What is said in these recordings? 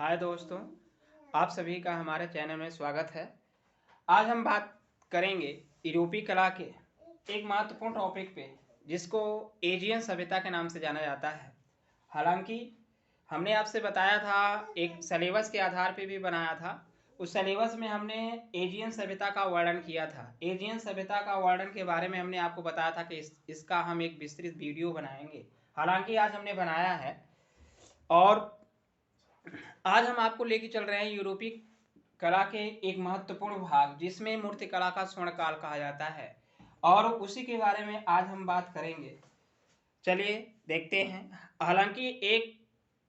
हाय दोस्तों, आप सभी का हमारे चैनल में स्वागत है। आज हम बात करेंगे यूरोपीय कला के एक महत्वपूर्ण टॉपिक पे, जिसको एजियन सभ्यता के नाम से जाना जाता है। हालांकि हमने आपसे बताया था, एक सिलेबस के आधार पे भी बनाया था। उस सिलेबस में हमने एजियन सभ्यता का वर्णन किया था। एजियन सभ्यता का वर्णन के बारे में हमने आपको बताया था कि इसका हम एक विस्तृत वीडियो बनाएंगे। हालांकि आज हमने बनाया है, और आज हम आपको लेके चल रहे हैं यूरोपीय कला के एक महत्वपूर्ण भाग, जिसमें मूर्तिकला का स्वर्ण काल कहा जाता है, और उसी के बारे में आज हम बात करेंगे। चलिए देखते हैं। हालांकि एक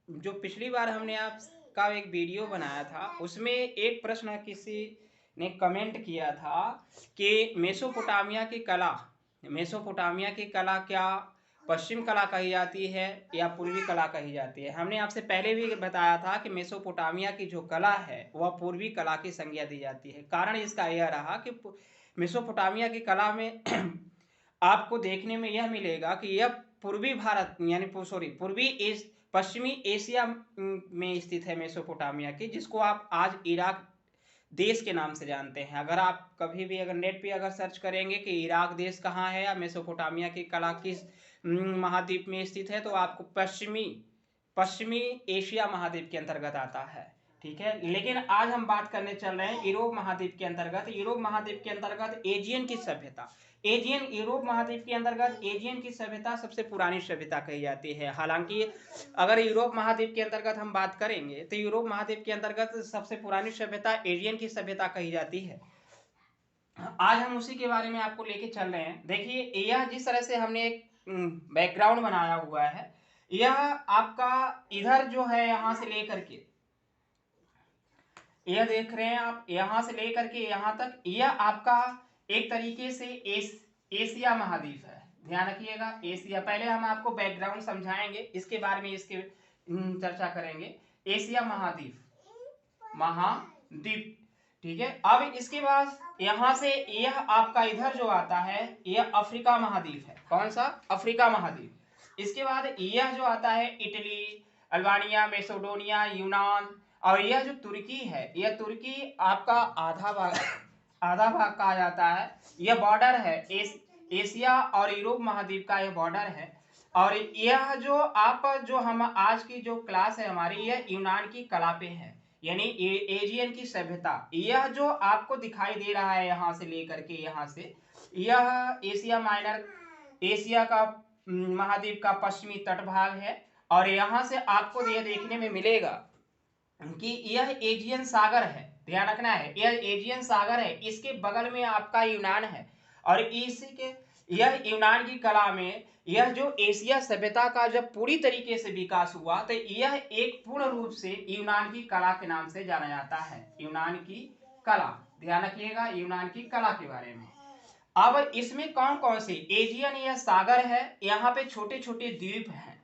जो पिछली बार हमने आपका एक वीडियो बनाया था, उसमें एक प्रश्न किसी ने कमेंट किया था कि मेसोपोटामिया की कला क्या पश्चिम कला कही जाती है या पूर्वी कला कही जाती है। हमने आपसे पहले भी बताया था कि मेसोपोटामिया की जो कला है वह पूर्वी कला की संज्ञा दी जाती है। कारण इसका यह रहा कि मेसोपोटामिया की कला में आपको देखने में यह मिलेगा कि यह पूर्वी भारत यानी पश्चिमी एशिया में स्थित है मेसोपोटामिया की, जिसको आप आज इराक देश के नाम से जानते हैं। अगर आप कभी भी अगर नेट पे अगर सर्च करेंगे कि इराक देश कहाँ है या मेसोपोटामिया की कला किस महाद्वीप में स्थित है, तो आपको पश्चिमी एशिया महाद्वीप के अंतर्गत आता है। ठीक है, लेकिन आज हम बात करने चल रहे हैं यूरोप महाद्वीप के अंतर्गत एजियन की सभ्यता। यूरोप महाद्वीप के अंतर्गत एजियन की सभ्यता सबसे पुरानी सभ्यता कही जाती है। हालांकि अगर यूरोप महाद्वीप के अंतर्गत हम बात करेंगे तो यूरोप महाद्वीप के अंतर्गत सबसे पुरानी सभ्यता एजियन की सभ्यता कही जाती है। आज हम उसी के बारे में आपको लेके चल रहे हैं। देखिए, यह जिस तरह से हमने एक बैकग्राउंड बनाया हुआ है, यह आपका इधर जो है यहां से लेकर के, यह देख रहे हैं आप, यहां से लेकर के यहां तक, यह आपका एक तरीके से एशिया महाद्वीप है। ध्यान रखिएगा, एशिया। पहले हम आपको बैकग्राउंड समझाएंगे, इसके बारे में इसके चर्चा करेंगे। एशिया महाद्वीप ठीक है। अब इसके बाद यहां से यह आपका इधर जो आता है, यह अफ्रीका महाद्वीप है। कौन सा? अफ्रीका महाद्वीप। इसके बाद यह जो आता है इटली, अल्बानिया, मेसोडोनिया, यूनान, और यह जो तुर्की है, यह तुर्की आपका आधा भाग कहा जाता है। यह बॉर्डर है एशिया और यूरोप महाद्वीप का, यह बॉर्डर है। और यह जो हम आज की जो क्लास है हमारी, यह यूनान की कला पे है, यानी एजियन की सभ्यता। यह जो आपको दिखाई दे रहा है यहां से लेकर के यहां से, यह एशिया का महाद्वीप का पश्चिमी तट भाग है। और यहां से आपको यह देखने में मिलेगा कि यह एजियन सागर है। ध्यान रखना है, यह एजियन सागर है। इसके बगल में आपका यूनान है, और इसी के यह यूनान की कला में यह जो एशिया सभ्यता का जब पूरी तरीके से विकास हुआ, तो यह एक पूर्ण रूप से यूनान की कला के नाम से जाना जाता है। यूनान की कला, ध्यान रखिएगा, यूनान की कला के बारे में। अब इसमें कौन कौन से एजियन, यह सागर है, यहाँ पे छोटे छोटे द्वीप हैं।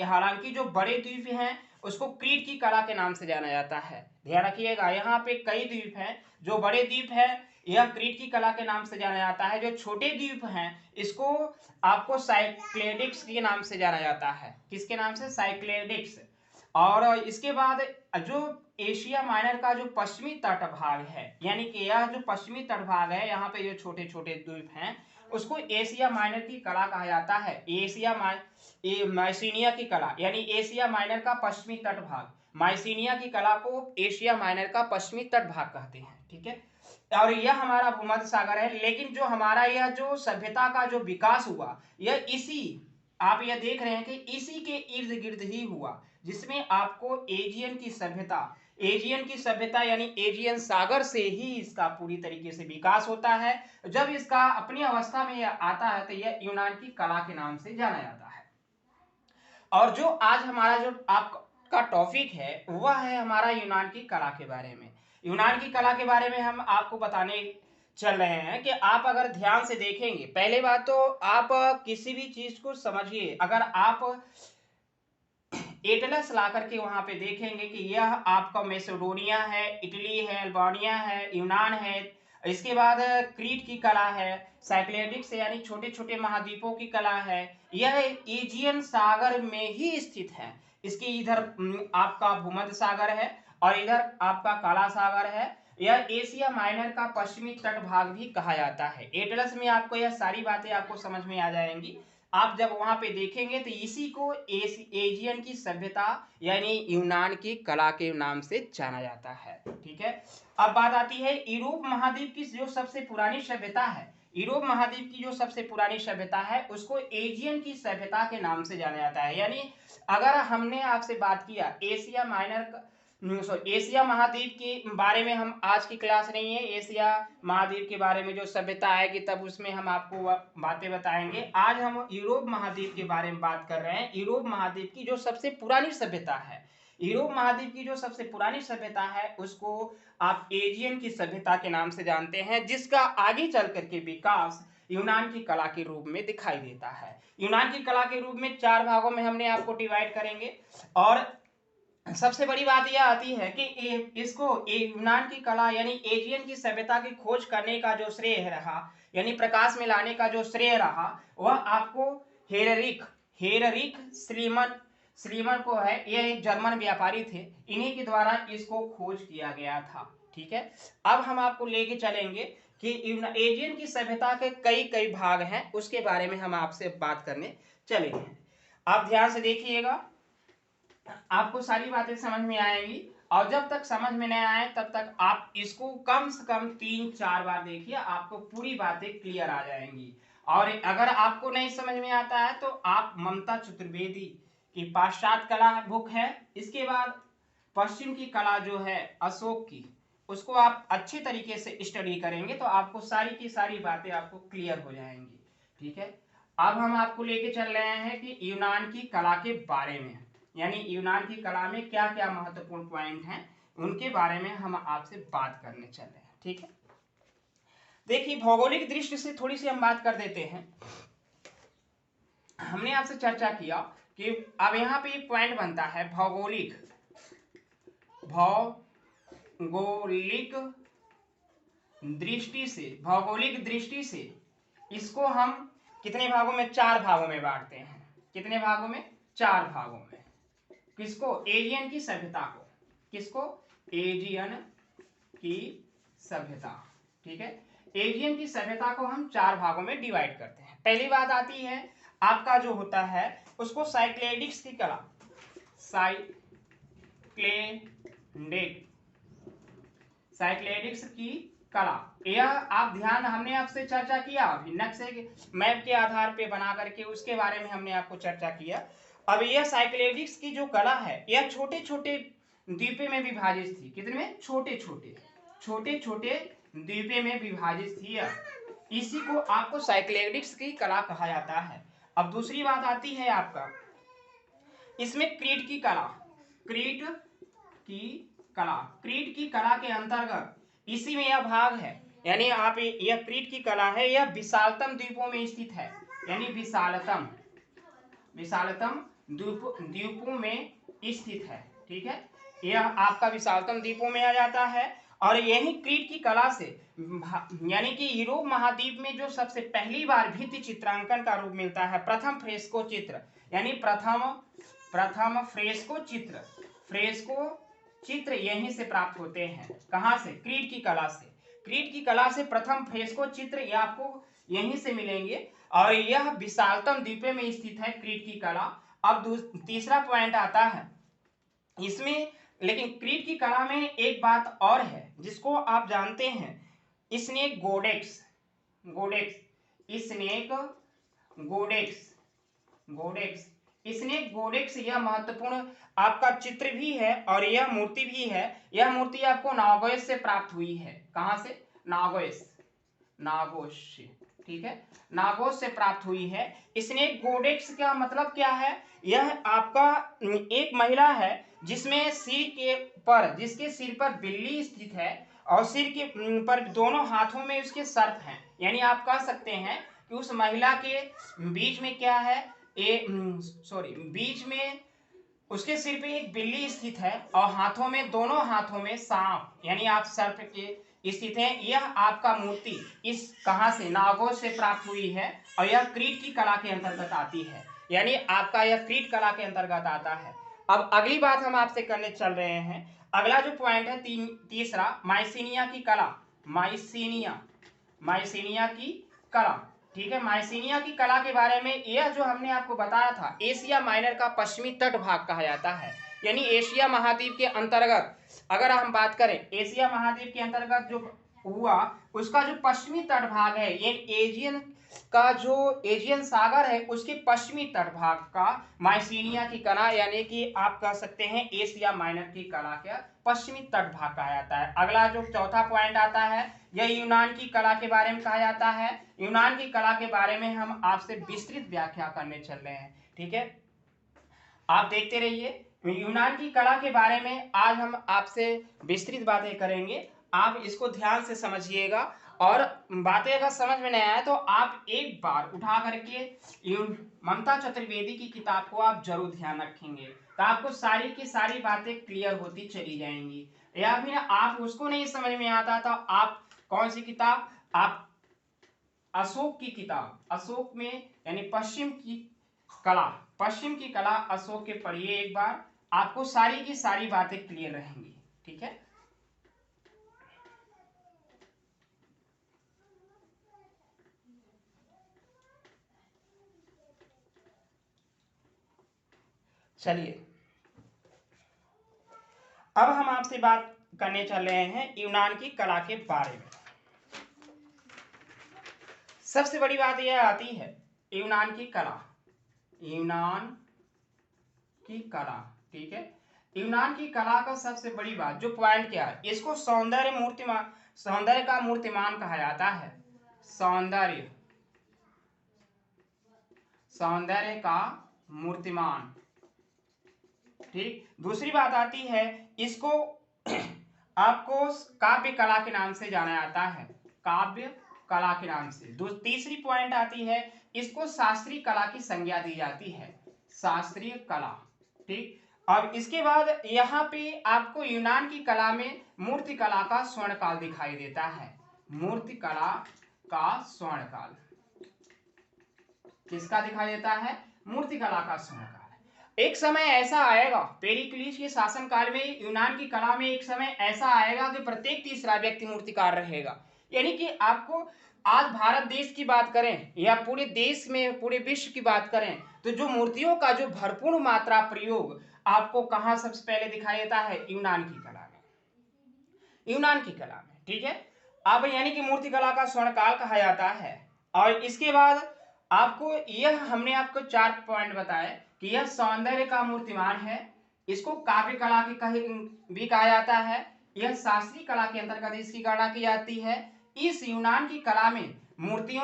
हालांकि जो बड़े द्वीप हैं उसको क्रीट की कला के नाम से जाना जाता है। ध्यान रखिएगा, यहाँ पे कई द्वीप हैं। जो बड़े द्वीप हैं यह क्रीट की कला के नाम से जाना जाता है। जो छोटे द्वीप हैं इसको आपको साइक्लेडिक्स के नाम से जाना जाता है। किसके नाम से? साइक्लेडिक्स। और इसके बाद जो एशिया माइनर का जो पश्चिमी तट भाग है, यानी कि यह जो पश्चिमी तट भाग है, यहाँ पे जो छोटे छोटे द्वीप हैं, उसको एशिया माइनर की कला कहा जाता है। माइसीनिया की कला, यानी एशिया माइनर का पश्चिमी तट भाग, माइसीनिया की कला को एशिया माइनर का पश्चिमी तट भाग कहते हैं। ठीक है, और यह हमारा भूमध्य सागर है। लेकिन जो हमारा यह जो सभ्यता का जो विकास हुआ, यह इसी, आप यह देख रहे हैं कि इसी के इर्द गिर्द ही हुआ, जिसमें आपको एजियन की सभ्यता यानी एजियन सागर से ही इसका पूरी तरीके से विकास होता है। जब इसका अपनी अवस्था में यह आता है तो यह यूनान की कला के नाम से जाना जाता है। और जो आज हमारा जो आपका टॉपिक है वह है हमारा यूनान की कला के बारे में। यूनान की कला के बारे में हम आपको बताने चल रहे हैं कि आप अगर ध्यान से देखेंगे, पहले बात तो आप किसी भी चीज को समझिए, अगर आप एटलस ला करके वहां पे देखेंगे कि यह आपका मेसेडोनिया है, इटली है, अल्बानिया है, यूनान है, इसके बाद क्रीट की कला है, साइक्लेडिक्स यानी छोटे छोटे महाद्वीपों की कला है, यह एजियन सागर में ही स्थित है। इसकी इधर आपका भूमध्य सागर है और इधर आपका काला सागर है। यह एशिया माइनर का पश्चिमी तट भाग भी कहा जाता है। एटलस में आपको यह सारी बातें आपको समझ में आ जाएंगी। आप जब वहां पे देखेंगे तो इसी को एशियन की सभ्यता यानी यूनान की कला के नाम से जाना जाता है। ठीक है, अब बात आती है यूरोप महाद्वीप की जो सबसे पुरानी सभ्यता है। यूरोप महाद्वीप की जो सबसे पुरानी सभ्यता है उसको एशियन की सभ्यता के नाम से जाना जाता है। यानी अगर हमने आपसे बात किया एशिया माइनर एशिया महाद्वीप के बारे में, हम आज की क्लास नहीं है एशिया महाद्वीप के बारे में जो सभ्यता आएगी तब उसमें हम आपको बातें बताएंगे। आज हम यूरोप महाद्वीप के बारे में बात कर रहे हैं। यूरोप महाद्वीप की जो सबसे पुरानी सभ्यता है, यूरोप महाद्वीप की जो सबसे पुरानी सभ्यता है उसको आप एजियन की सभ्यता के नाम से जानते हैं, जिसका आगे चल करके विकास यूनान की कला के रूप में दिखाई देता है। यूनान की कला के रूप में 4 भागों में हमने आपको डिवाइड करेंगे। और सबसे बड़ी बात यह आती है कि इसको यूनान की कला यानी एजियन की सभ्यता की खोज करने का जो श्रेय रहा, यानी प्रकाश में लाने का जो श्रेय रहा, वह आपको हेररिक स्लीमन को है। यह एक जर्मन व्यापारी थे, इन्हीं के द्वारा इसको खोज किया गया था। ठीक है, अब हम आपको लेके चलेंगे कि एजियन की सभ्यता के कई कई भाग हैं, उसके बारे में हम आपसे बात करने चले हैं। आप ध्यान से देखिएगा, आपको सारी बातें समझ में आएंगी। और जब तक समझ में नहीं आए तब तक आप इसको कम से कम 3-4 बार देखिए, आपको पूरी बातें क्लियर आ जाएंगी। और अगर आपको नहीं समझ में आता है तो आप ममता चतुर्वेदी की पाश्चात्य कला बुक है, इसके बाद पश्चिम की कला जो है अशोक की, उसको आप अच्छे तरीके से स्टडी करेंगे तो आपको सारी की सारी बातें आपको क्लियर हो जाएंगी। ठीक है, अब हम आपको लेके चल रहे हैं कि यूनान की कला के बारे में, यानी यूनान की कला में क्या क्या महत्वपूर्ण पॉइंट हैं उनके बारे में हम आपसे बात करने चल रहे हैं। ठीक है, देखिए भौगोलिक दृष्टि से थोड़ी सी हम बात कर देते हैं। हमने आपसे चर्चा किया कि अब यहाँ पे एक पॉइंट बनता है भौगोलिक दृष्टि से इसको हम कितने भागों में, 4 भागों में बांटते हैं। कितने भागों में, 4 भागों में। किसको, एजियन की सभ्यता को, किसको, एजियन की सभ्यता। ठीक है, एजियन की सभ्यता को हम 4 भागों में डिवाइड करते हैं। पहली बात आती है आपका जो होता है उसको साइक्लेडिक्स की कला, साइक्लेडिक्स की कला। यह आप ध्यान, हमने आपसे चर्चा किया नक्शे मैप के आधार पे बना करके, उसके बारे में हमने आपको चर्चा किया। अब यह साइक्लेडिक्स की जो कला है यह छोटे छोटे द्वीपों में विभाजित थी। कितने में, छोटे छोटे द्वीपों में विभाजित थी। इसी को आपको साइक्लेडिक्स की कला कहा जाता है। अब दूसरी बात आती है आपका इसमें क्रीट की कला के अंतर्गत इसी में यह भाग है। यानी आप यह क्रीट की कला है, यह विशालतम द्वीपों में स्थित है, यानी विशालतम द्वीपों में स्थित है। ठीक है, यह आपका विशालतम द्वीपों में आ जाता है। और यही क्रीट की कला से यानी कि यूरोप महाद्वीप में जो सबसे पहली बार भित्ति चित्रांकन का रूप मिलता है, प्रथम फ्रेस्को चित्र, यानी प्रथम फ्रेस्को चित्र यहीं से प्राप्त होते हैं। कहां से, क्रीट की कला से प्रथम फ्रेस्को चित्र ये आपको यहीं से मिलेंगे। और यह विशालतम द्वीपों में स्थित है क्रीट की कला। अब तीसरा पॉइंट आता है इसमें, लेकिन क्रीट की कला में एक बात और है जिसको आप जानते हैं, स्नेक गोडेक्स यह महत्वपूर्ण आपका चित्र भी है और यह मूर्ति भी है। यह मूर्ति आपको नागोस से प्राप्त हुई है। कहां से, नागोस से। ठीक है, नागोस से प्राप्त हुई है। स्नेक गोडेक्स का मतलब क्या है, यह आपका एक महिला है जिसके सिर पर बिल्ली स्थित है और सिर के पर दोनों हाथों में उसके सर्प हैं। यानी आप कह सकते हैं कि उस महिला के बीच में क्या है, बीच में उसके सिर पे एक बिल्ली स्थित है और दोनों हाथों में सांप, यानी आप सर्प के स्थित हैं। यह आपका मूर्ति इस कहां से, नागोस से प्राप्त हुई है और यह क्रीट की कला के अंतर्गत आती है। यानी आपका यह क्रीट कला के अंतर्गत आता है। अब अगली बात हम आपसे करने चल रहे हैं, अगला जो पॉइंट है तीसरा, माइसीनिया की कला। माइसीनिया की कला, ठीक है। माइसीनिया की कला के बारे में यह जो हमने आपको बताया था, एशिया माइनर का पश्चिमी तट भाग कहा जाता है, यानी एशिया महाद्वीप के अंतर्गत अगर हम बात करें, एशिया महाद्वीप के अंतर्गत जो हुआ उसका जो पश्चिमी तट भाग है, ये एशियन का जो एशियन सागर है उसके पश्चिमी तट भाग का माइसीनिया की कला, यानी कि आप कह सकते हैं एशिया माइनर की कला का पश्चिमी तट भाग कहा जाता है। अगला जो चौथा पॉइंट आता है, यह यूनान की कला के बारे में कहा जाता है। यूनान की कला के बारे में हम आपसे विस्तृत व्याख्या करने चल रहे हैं, ठीक है। आप देखते रहिए, यूनान की कला के बारे में आज हम आपसे विस्तृत बातें करेंगे, आप इसको ध्यान से समझिएगा। और बातें अगर समझ में नहीं आए तो आप एक बार उठा करके ममता चतुर्वेदी की किताब को आप जरूर ध्यान रखेंगे, तो आपको सारी की सारी बातें क्लियर होती चली जाएंगी। या फिर आप उसको नहीं समझ में आता तो आप कौन सी किताब, आप अशोक की किताब, अशोक में यानी पश्चिम की कला अशोक के पढ़िए एक बार, आपको सारी की सारी बातें क्लियर रहेंगी, ठीक है। चलिए अब हम आपसे बात करने चल रहे हैं यूनान की कला के बारे में। सबसे बड़ी बात यह आती है यूनान की कला, यूनान की कला, ठीक है। यूनान की कला का सबसे बड़ी बात जो पॉइंट क्या है, इसको सौंदर्य का मूर्तिमान कहा जाता है। सौंदर्य का मूर्तिमान, ठीक। दूसरी बात आती है, इसको आपको काव्य कला के नाम से जाना जाता है, काव्य कला के नाम से। तीसरी पॉइंट आती है, इसको शास्त्रीय कला की संज्ञा दी जाती है, शास्त्रीय कला, ठीक। और इसके बाद यहाँ पे आपको यूनान की कला में मूर्ति कला का स्वर्ण काल दिखाई देता है। मूर्ति कला का स्वर्ण काल किसका दिखाई देता है? मूर्ति कला का स्वर्ण काल। एक समय ऐसा आएगा पेरिक्लिस के शासन काल में, यूनान की कला में एक समय ऐसा आएगा कि प्रत्येक तीसरा व्यक्ति मूर्तिकार रहेगा। यानी कि आपको आज भारत देश की बात करें या पूरे देश में पूरे विश्व की बात करें तो जो मूर्तियों का जो भरपूर मात्रा प्रयोग आपको कहां सबसे पहले दिखाई देता है? यूनान की कला में, यूनान की कला में, ठीक है। अब यानी कि मूर्ति कला का स्वर्ण काल कहा जाता है। और इसके बाद आपको यह हमने आपको 4 पॉइंट बताए कि यह सौंदर्य का मूर्तिमान है, इसको काव्य कला की भी कहा जाता है, यह शास्त्रीय कला के अंतर्गत इसकी गणना की जाती है। इस यूनान की कला में मूर्ति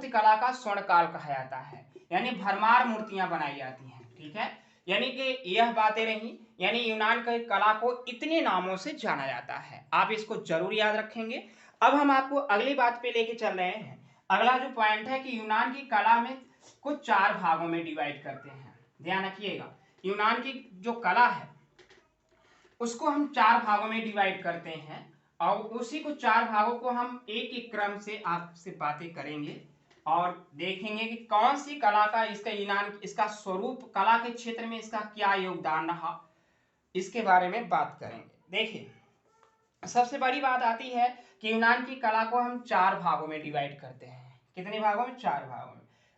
कला का स्वर्ण काल कहा जाता है, यानी भरमार मूर्तियां बनाई जाती हैं, ठीक है। यानी कि यह बातें रही, यानी यूनान की कला को इतने नामों से जाना जाता है, आप इसको जरूर याद रखेंगे। अब हम आपको अगली बात पे लेके चल रहे हैं। अगला जो पॉइंट है कि यूनान की कला में कुछ 4 भागों में डिवाइड करते हैं, ध्यान रखिएगा। यूनान की जो कला है उसको हम 4 भागों में डिवाइड करते हैं और उसी को 4 भागों को हम एक एक क्रम से आपसे बातें करेंगे और देखेंगे कि कौन सी कला का इसका स्वरूप, कला के क्षेत्र में इसका क्या योगदान रहा, इसके बारे में बात करेंगे। देखिए सबसे बड़ी बात आती है कि यूनान की कला को हम 4 भागों में डिवाइड करते हैं। कितने भागों में? 4 भागों में।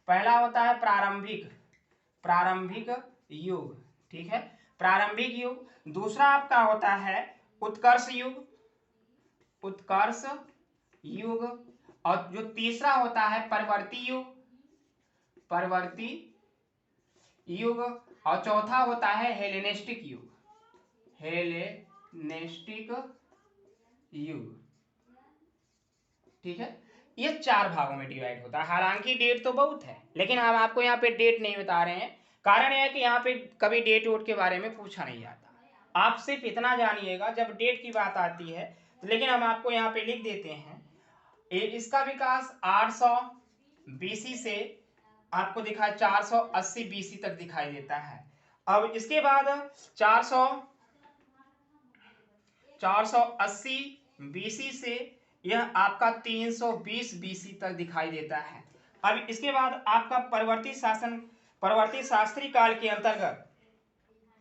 पहला होता है प्रारंभिक युग, ठीक है, प्रारंभिक युग। दूसरा आपका होता है उत्कर्ष युग। और जो तीसरा होता है परवर्ती युग। और चौथा होता है हेलेनिस्टिक युग, ठीक है। ये 4 भागों में डिवाइड होता है। हालांकि डेट तो बहुत है लेकिन हम आपको यहाँ पे डेट नहीं बता रहे हैं, कारण यह है कि यहाँ पे कभी डेट वोट के बारे में पूछा नहीं जाता। आप सिर्फ इतना जानिएगा जब डेट की बात आती है, लेकिन हम आपको यहाँ पे लिख देते हैं इसका विकास 800 बीसी से आपको दिखाई 480 बीसी तक दिखाई देता है। अब इसके बाद 480 बीसी से यह आपका 320 बीसी तक दिखाई देता है। अब इसके बाद आपका परवर्ती शास्त्री काल के अंतर्गत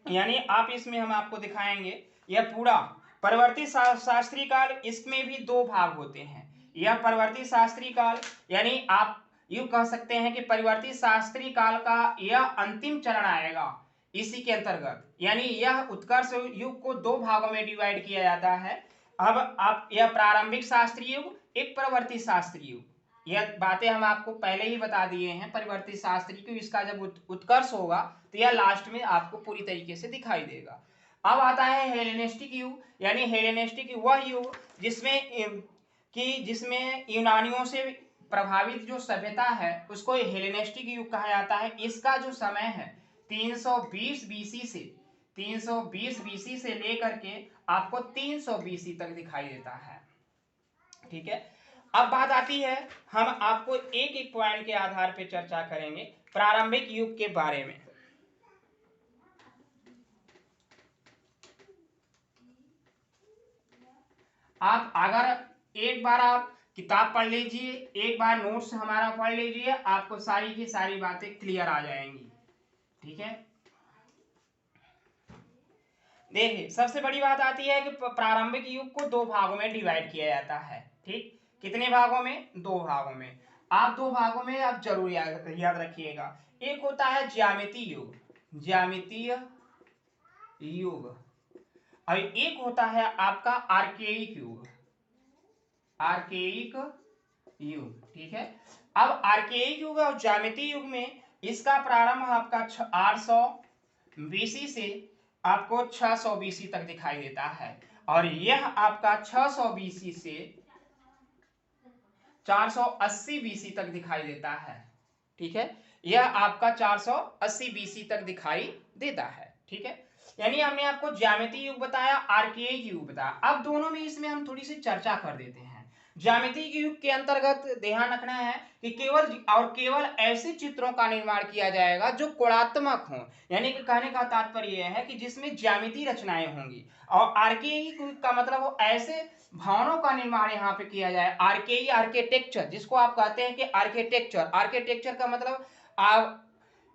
यानी आप इसमें हम आपको दिखाएंगे यह पूरा परिवर्तित शास्त्री काल, इसमें भी दो भाग होते हैं। यह परिवर्तित शास्त्री काल यानी आप यूं कह सकते हैं कि परिवर्तित शास्त्री काल का यह अंतिम चरण आएगा इसी के अंतर्गत, यानी यह उत्कर्ष युग को दो भागों में डिवाइड किया जाता है। अब आप यह प्रारंभिक शास्त्रीय युग, एक परिवर्तित शास्त्रीय युग, यह बातें हम आपको पहले ही बता दिए हैं। परिवर्तित शास्त्रीय युग इसका जब उत्कर्ष होगा तो यह लास्ट में आपको पूरी तरीके से दिखाई देगा। अब आता है हेलेनिस्टिक युग, यानी हेलेनिस्टिक वह युग जिसमें यूनानियों से प्रभावित जो सभ्यता है उसको हेलेनिस्टिक युग कहा जाता है। इसका जो समय है 320 बीसी से लेकर के आपको 300 बीसी तक दिखाई देता है। ठीक है, अब बात आती है, हम आपको एक एक पॉइंट के आधार पर चर्चा करेंगे प्रारंभिक युग के बारे में। आप अगर एक बार आप किताब पढ़ लीजिए, एक बार नोट्स हमारा पढ़ लीजिए, आपको सारी की सारी बातें क्लियर आ जाएंगी। ठीक है, देखिए सबसे बड़ी बात आती है कि प्रारंभिक युग को दो भागों में डिवाइड किया जाता है। ठीक, कितने भागों में? दो भागों में। आप दो भागों में आप जरूर याद रखिएगा। एक होता है ज्यामितीय युग, ज्यामितीय युग, और एक होता है आपका आर्केइक युग, आर्केइक युग। ठीक है, अब आर्केइक युग और ज्यामितीय युग में इसका प्रारंभ आपका 800 बीसी से आपको 600 बीसी तक दिखाई देता है, और यह आपका 600 बीसी से 480 बीसी तक दिखाई देता है। ठीक है, यह आपका 480 बीसी तक दिखाई देता है। ठीक है, यानी हमने आपको ज्यामितीय युग बताया, आर्केइक युग बताया। अब दोनों में इसमें हम थोड़ी सी चर्चा कर देते हैं। ज्यामितीय युग के अंतर्गत ध्यान रखना है कि केवल ऐसे चित्रों का निर्माण किया जाएगा जो कोणात्मक हों, यानी कि कहने का तात्पर्य यह है कि जिसमें ज्यामितीय रचनाएं होंगी। और आर्केइक युग का मतलब वो ऐसे भवनों का निर्माण यहाँ पे किया जाए। आर्केई आर्किटेक्चर, जिसको आप कहते हैं कि आर्किटेक्चर, आर्किटेक्चर का मतलब आप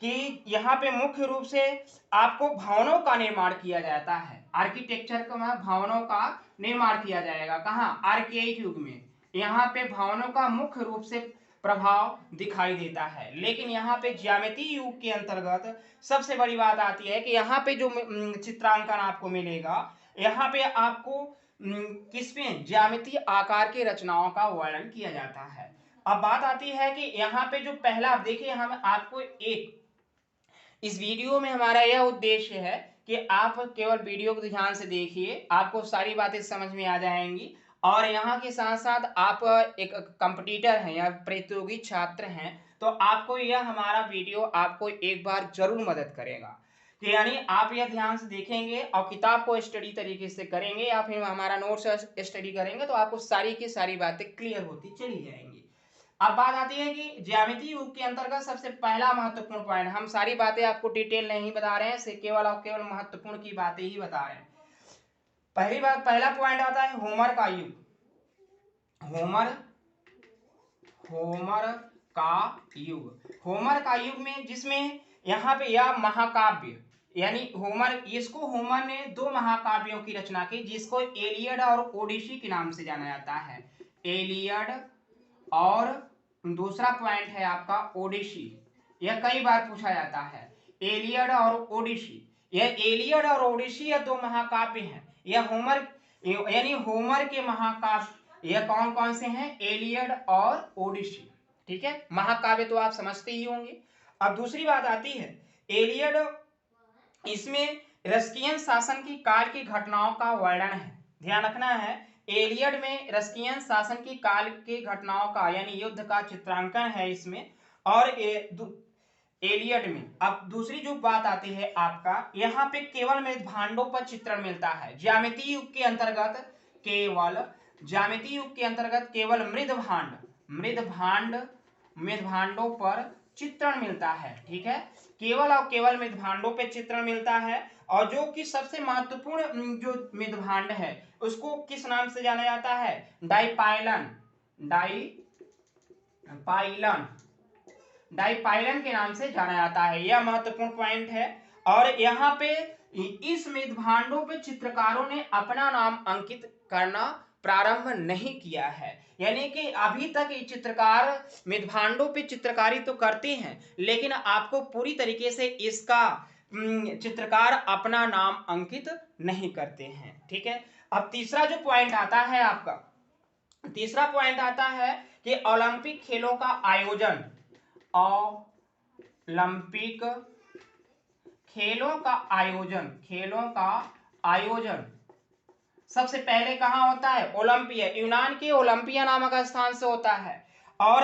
कि यहाँ पे मुख्य रूप से आपको भवनों का निर्माण किया जाता है। आर्किटेक्चर का मतलब भवनों का निर्माण किया जाएगा। कहाँ? आर्केइक युग में यहाँ पे भवनों का मुख्य रूप से प्रभाव दिखाई देता है। लेकिन यहाँ पे ज्यामितीय युग के अंतर्गत सबसे बड़ी बात आती है कि यहाँ पे जो चित्रांकन आपको मिलेगा, यहाँ पे आपको किसमें ज्यामितीय आकार की रचनाओं का वर्णन किया जाता है। अब बात आती है कि यहाँ पे जो पहला, देखिए हम आपको एक इस वीडियो में हमारा यह उद्देश्य है कि आप केवल वीडियो को ध्यान से देखिए, आपको सारी बातें समझ में आ जाएंगी। और यहाँ के साथ साथ आप एक कंपटीटर हैं या प्रतियोगी छात्र हैं, तो आपको यह हमारा वीडियो आपको एक बार जरूर मदद करेगा। कि यानी आप यह ध्यान से देखेंगे और किताब को स्टडी तरीके से करेंगे या फिर हमारा नोट्स स्टडी करेंगे, तो आपको सारी की सारी बातें क्लियर होती चली जाएंगी। अब बात आती है कि ज्यामितीय युग के अंतर्गत सबसे पहला महत्वपूर्ण पॉइंट, हम सारी बातें आपको डिटेल नहीं बता रहे हैं, केवल और केवल महत्वपूर्ण की बातें ही बता रहे हैं। पहली बात, पहला पॉइंट आता है होमर का युग। होमर का युग, होमर का युग में जिसमें यहाँ पे यह महाकाव्य, यानी होमर, इसको होमर ने दो महाकाव्यों की रचना की, जिसको एलियड और ओडिसी के नाम से जाना जाता है। एलियड और दूसरा पॉइंट है आपका ओडिसी। यह कई बार पूछा जाता है, एलियड और ओडिसी। यह एलियड और ओडिसी यह दो महाकाव्य हैं। यह होमर यानी होमर के महाकाव्य यह कौन कौन से हैं? एलियड और ओडिसी। ठीक है, महाकाव्य तो आप समझते ही होंगे। अब दूसरी बात आती है एलियड, इसमें रस्कियन शासन की काल की घटनाओं का वर्णन है। ध्यान रखना है, एलियड में रस्कियन शासन की काल की घटनाओं का यानी युद्ध का चित्रांकन है इसमें। और एलियड में अब दूसरी जो बात आती है आपका, यहाँ पे केवल मृदभांडों पर चित्रण मिलता है। ज्यामितीय युग के अंतर्गत केवल मृदभांडों पर चित्रण मिलता है। ठीक है, केवल और केवल मृदभांडों पर चित्रण मिलता है। और जो कि सबसे महत्वपूर्ण जो मृदभांड है उसको किस नाम से जाना जाता है? डाइपाइलन के नाम से जाना जाता है। यह महत्वपूर्ण पॉइंट है। और यहाँ पे इस मेदभांडों पे चित्रकारों ने अपना नाम अंकित करना प्रारंभ नहीं किया है। यानी कि अभी तक ये चित्रकार मेदभांडों पे चित्रकारी तो करते हैं, लेकिन आपको पूरी तरीके से इसका चित्रकार अपना नाम अंकित नहीं करते हैं। ठीक है, अब तीसरा जो पॉइंट आता है आपका, तीसरा पॉइंट आता है कि ओलंपिक खेलों का आयोजन, ओलंपिक खेलों का आयोजन, खेलों का आयोजन सबसे पहले कहां होता है? ओलंपिया, यूनान के ओलंपिया नामक स्थान से होता है। और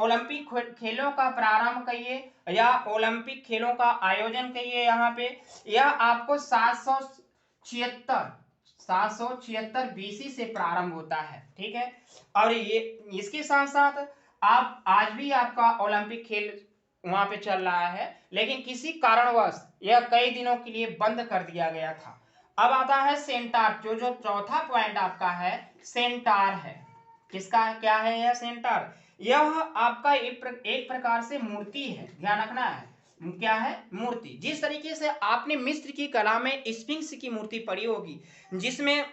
ओलंपिक खेलों का प्रारंभ कहिए या ओलंपिक खेलों का आयोजन कहिए, यहाँ पे यह आपको 776 बीसी से प्रारंभ होता है। ठीक है, और ये इसके साथ साथ आप आज भी आपका ओलंपिक खेल वहां पे चल रहा है, लेकिन किसी कारणवश यह कई दिनों के लिए बंद कर दिया गया था। अब आता है सेंटार, जो चौथा पॉइंट आपका है सेंटार है। किसका क्या है यह सेंटार? यह आपका एक प्रकार से मूर्ति है, ध्यान रखना है क्या है? मूर्ति। जिस तरीके से आपने मिस्र की कला में स्फिंक्स की मूर्ति पढ़ी होगी, जिसमें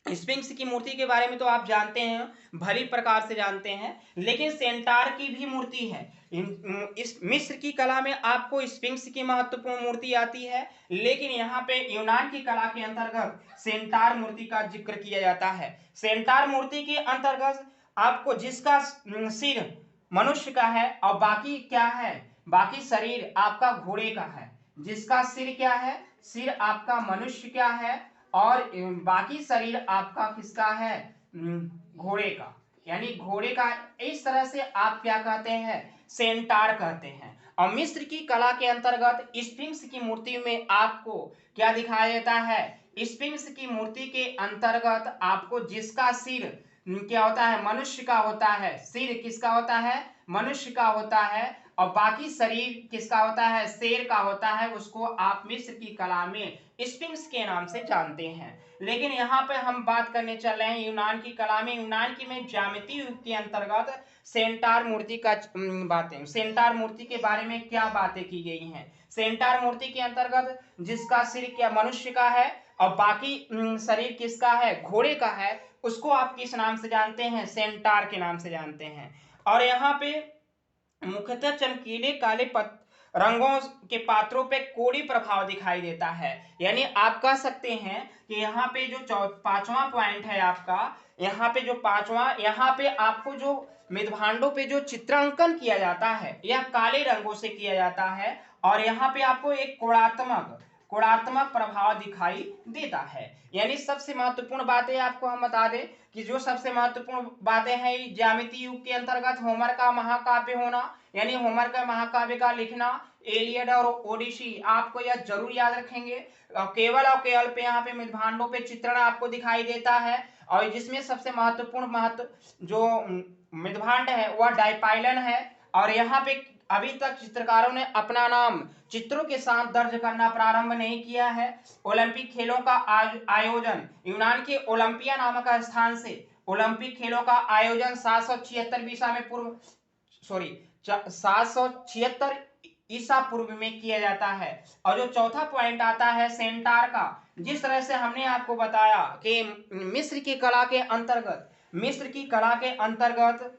स्फिंक्स की मूर्ति के बारे में तो आप जानते हैं, भली प्रकार से जानते हैं, लेकिन सेंटार की भी मूर्ति है। इस मिस्र की कला में आपको स्फिंक्स की महत्वपूर्ण मूर्ति आती है, लेकिन यहाँ पे यूनान की कला के अंतर्गत सेंटार मूर्ति का जिक्र किया जाता है। सेंटार मूर्ति के अंतर्गत आपको जिसका सिर मनुष्य का है और बाकी क्या है, बाकी शरीर आपका घोड़े का है। जिसका सिर क्या है, सिर आपका मनुष्य का है और बाकी शरीर आपका किसका है? घोड़े का, यानी घोड़े का। इस तरह से आप क्या कहते हैं? सेंटार कहते हैं। और मिस्र की कला के अंतर्गत स्फिंक्स की मूर्ति में आपको क्या दिखाया जाता है? स्फिंक्स की मूर्ति के अंतर्गत आपको जिसका सिर क्या होता है? मनुष्य का होता है। सिर किसका होता है? मनुष्य का होता है। और बाकी शरीर किसका होता है? शेर का होता है। उसको आप मिस्र की कला में स्फिंक्स के नाम से जानते हैं। लेकिन यहाँ पे हम बात करने चल रहे हैं यूनान की कला में। यूनान की में ज्यामिति युग के अंतर्गत सेंटार मूर्ति का बातें, सेंटार मूर्ति के बारे में क्या बातें की गई हैं? सेंटार मूर्ति के अंतर्गत जिसका सिर क्या मनुष्य का है और बाकी शरीर किसका है? घोड़े का है। उसको आप किस नाम से जानते हैं? सेंटार के नाम से जानते हैं। और यहाँ पे मुख्यतः चमकीले काले रंगों के पात्रों पे कोड़ी प्रभाव दिखाई देता है। यानी आप कह सकते हैं कि यहाँ पे जो पांचवा पॉइंट है आपका, यहाँ पे जो पांचवा, यहाँ पे आपको जो मेदभांडों पे जो चित्रांकन किया जाता है यह काले रंगों से किया जाता है। और यहाँ पे आपको एक कोणात्मक प्रभाव दिखाई देता है। यानी सबसे महत्वपूर्ण बातें आपको हम बता दें कि जो सबसे महत्वपूर्ण बातें हैं ज्यामिति युग के अंतर्गत होमर का महाकाव्य होना, यानी होमर का महाकाव्य का लिखना, एलियड और ओडिसी आपको यह जरूर याद रखेंगे। केवल और केवल पे यहाँ पे मेदभांडों पे चित्रण आपको दिखाई देता है। और जिसमें सबसे महत्वपूर्ण जो मेदभांड है वह डाइपाइलन है। और यहाँ पे अभी तक चित्रकारों ने अपना नाम चित्रों के साथ दर्ज करना प्रारंभ नहीं किया है। ओलंपिक खेलों का आयोजन यूनान के ओलंपिया नामक स्थान से ओलंपिक खेलों का आयोजन 776 ईसा में पूर्व 776 ईसा पूर्व में किया जाता है। और जो चौथा पॉइंट आता है सेंटार का, जिस तरह से हमने आपको बताया कि मिस्र की कला के अंतर्गत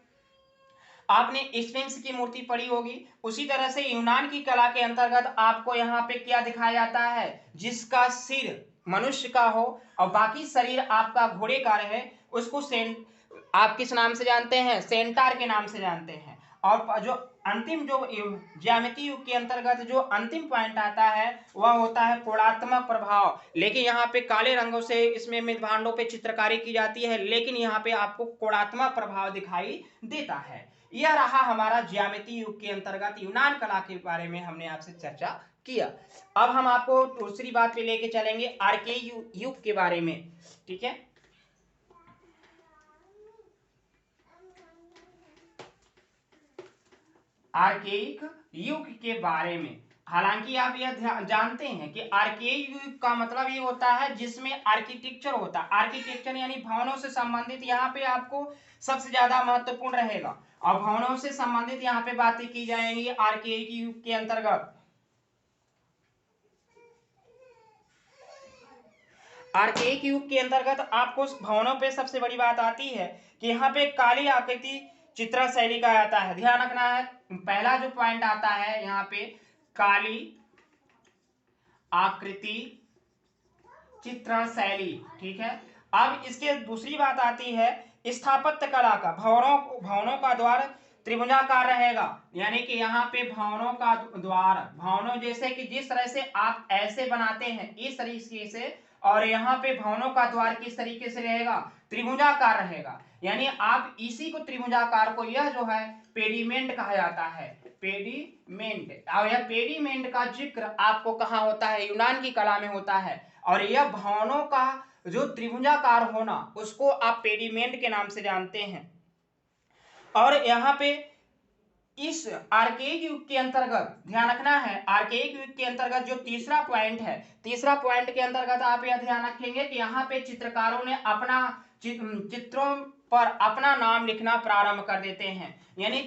आपने स्फिंक्स की मूर्ति पढ़ी होगी, उसी तरह से यूनान की कला के अंतर्गत आपको यहाँ पे क्या दिखाया जाता है? जिसका सिर मनुष्य का हो और बाकी शरीर आपका घोड़े का रहे, उसको आप किस नाम से जानते हैं? सेंटार के नाम से जानते हैं। और जो अंतिम जो ज्यामिति युग के अंतर्गत जो अंतिम पॉइंट आता है वह होता है कोणात्मक प्रभाव। लेकिन यहाँ पे काले रंगों से इसमें मेदभांडों पे चित्रकारी की जाती है, लेकिन यहाँ पे आपको कोणात्मक प्रभाव दिखाई देता है। यह रहा हमारा ज्यामिति युग के अंतर्गत यूनान कला के बारे में हमने आपसे चर्चा किया। अब हम आपको दूसरी बात पे लेके चलेंगे आर्केय युग के बारे में। ठीक है, आर्केइक युग के बारे में। हालांकि आप यह जानते हैं कि आर्केय युग का मतलब ये होता है जिसमें आर्किटेक्चर होता है। आर्किटेक्चर यानी भवनों से संबंधित यहाँ पे आपको सबसे ज्यादा महत्वपूर्ण रहेगा। और भवनों से संबंधित यहाँ पे बातें की जाएंगी आर्केय युग के अंतर्गत। आर्केइक युग के अंतर्गत आपको भवनों पे सबसे बड़ी बात आती है कि यहाँ पे काली आकृति चित्रण शैली का आता है। ध्यान रखना है, पहला जो पॉइंट आता है यहाँ पे काली आकृति चित्रण शैली, ठीक है। अब इसके दूसरी बात आती है स्थापत्य कला का। भवनों का द्वार त्रिभुजाकार रहेगा, यानी कि यहाँ पे भवनों का द्वार, भवनों जैसे कि जिस तरह से आप ऐसे बनाते हैं इस तरीके से, और यहाँ पे भवनों का द्वार किस तरीके से रहेगा, त्रिभुजाकार रहेगा। यानी आप इसी को त्रिभुजाकार को यह जो है पेडिमेंट कहा जाता है, पेडिमेंट। और यह पेडिमेंट का जिक्र आपको कहाँ होता है, यूनान की कला में होता है। और यह भवनों का जो त्रिभुजाकार होना उसको आप पेडिमेंट के नाम से जानते हैं। और यहाँ पे इस आर्केइक युग के अंतर्गत ध्यान रखना है, आर्केइक युग के अंतर्गत जो तीसरा पॉइंट है, तीसरा पॉइंट के अंतर्गत आप यह ध्यान रखेंगे कि यहाँ पे चित्रकारों ने अपना चित्रों पर अपना नाम लिखना प्रारंभ कर देते हैं। यानी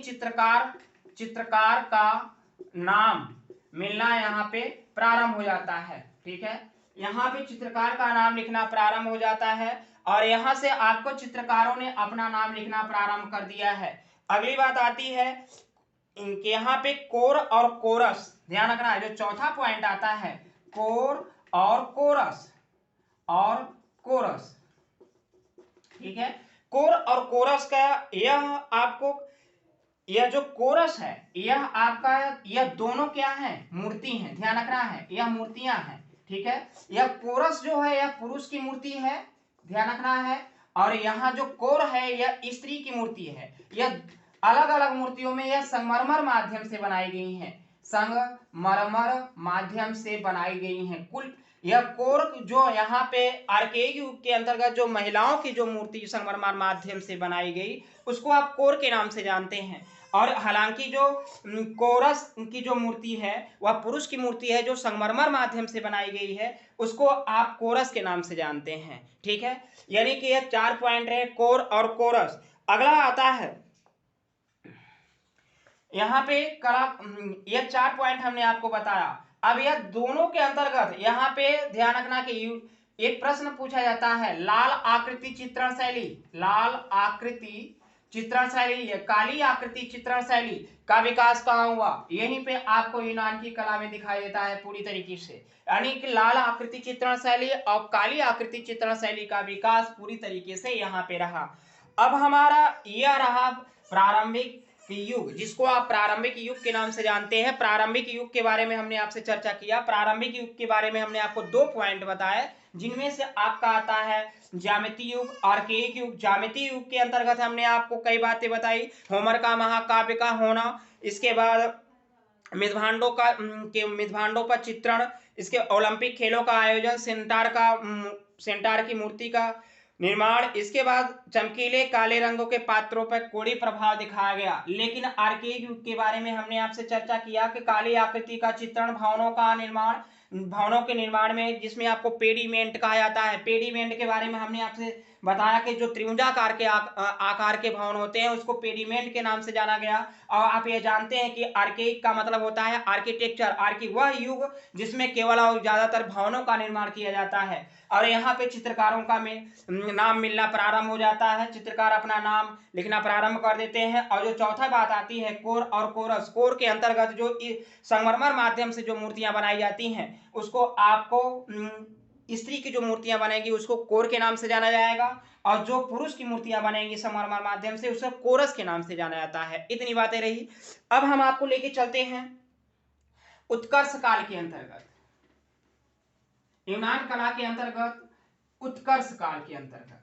चित्रकार का नाम मिलना यहाँ पे प्रारंभ हो जाता है, ठीक है। यहाँ पे चित्रकार का नाम लिखना प्रारंभ हो जाता है और यहाँ से आपको चित्रकारों ने अपना नाम लिखना प्रारंभ कर दिया है। अगली बात आती है इनके यहाँ पे कोर और कोरस, ध्यान रखना है। जो चौथा पॉइंट आता है कोर और कोरस, ठीक है। कोर और कोरस का यह जो कोरस है यह आपका, यह दोनों क्या है, मूर्ति है। ध्यान रखना है, यह मूर्तियां हैं, ठीक है। यह कोरस जो है यह पुरुष की मूर्ति है, ध्यान रखना है। और यहाँ जो कोर है यह स्त्री की मूर्ति है। यह अलग अलग मूर्तियों में यह संगमरमर माध्यम से बनाई गई हैं, संगमरमर माध्यम से बनाई गई हैं। कुल यह कोर जो यहाँ पे आर्केइक युग के अंतर्गत जो महिलाओं की जो मूर्ति संगमरमर माध्यम से बनाई गई उसको आप कोर के नाम से जानते हैं। और हालांकि जो कोरस की जो मूर्ति है वह पुरुष की मूर्ति है जो संगमरमर माध्यम से बनाई गई है, उसको आप कोरस के नाम से जानते हैं, ठीक है। यानी कि यह 4 पॉइंट है, कोर और कोरस। अगला आता है यहाँ पे कला, यह 4 पॉइंट हमने आपको बताया। अब यह दोनों के अंतर्गत यहाँ पे ध्यान रखना कि एक प्रश्न पूछा जाता है, लाल आकृति चित्रण शैली, लाल आकृति चित्रण शैली, काली आकृति चित्रण शैली का विकास कहाँ हुआ, यहीं पे आपको यूनान की कला में दिखाई देता है पूरी तरीके से। यानी कि लाल आकृति चित्रण शैली और काली आकृति चित्रण शैली का विकास पूरी तरीके से यहाँ पे रहा। अब हमारा यह रहा प्रारंभिक युग, जिसको आप प्रारंभिक युग के नाम से जानते हैं। प्रारंभिक युग के बारे में हमने आपसे चर्चा किया। प्रारंभिक युग के बारे में हमने आपको 2 पॉइंट बताए, जिनमें से आपका आता है ज्यामितीय युग, आर्केइक युग। ज्यामितीय युग के अंतर्गत हमने आपको कई बातें बताई, होमर का महाकाव्य का होना, इसके बाद मितभांडों पर चित्रण, इसके ओलंपिक खेलों का आयोजन, सेंटार की मूर्ति का निर्माण, इसके बाद चमकीले काले रंगों के पात्रों पर कोड़ी प्रभाव दिखाया गया। लेकिन आर्केइक युग के बारे में हमने आपसे चर्चा किया कि काली आकृति का चित्रण, भवनों के निर्माण में, जिसमें आपको पेडिमेंट कहा जाता है। पेडिमेंट के बारे में हमने आपसे बताया कि जो त्रिभुजाकार के आकार के भवन होते हैं उसको पेडिमेंट के नाम से जाना गया। और आप ये जानते हैं कि आर्केइक का मतलब होता है आर्किटेक्चर, वह युग जिसमें केवल और ज्यादातर भवनों का निर्माण किया जाता है। और यहाँ पे चित्रकारों का नाम मिलना प्रारंभ हो जाता है, चित्रकार अपना नाम लिखना प्रारंभ कर देते हैं। और जो चौथा बात आती है कोर और कोरस, कोर के अंतर्गत जो संगमरमर माध्यम से जो मूर्तियां बनाई जाती हैं उसको आपको स्त्री की जो मूर्तियां बनेगी उसको कोर के नाम से जाना जाएगा, और जो पुरुष की मूर्तियां बनेंगी संगमरमर माध्यम से उसे कोरस के नाम से जाना जाता है। इतनी बातें रही। अब हम आपको लेके चलते हैं उत्कर्ष काल के अंतर्गत, यूनान कला के अंतर्गत उत्कर्ष काल के अंतर्गत।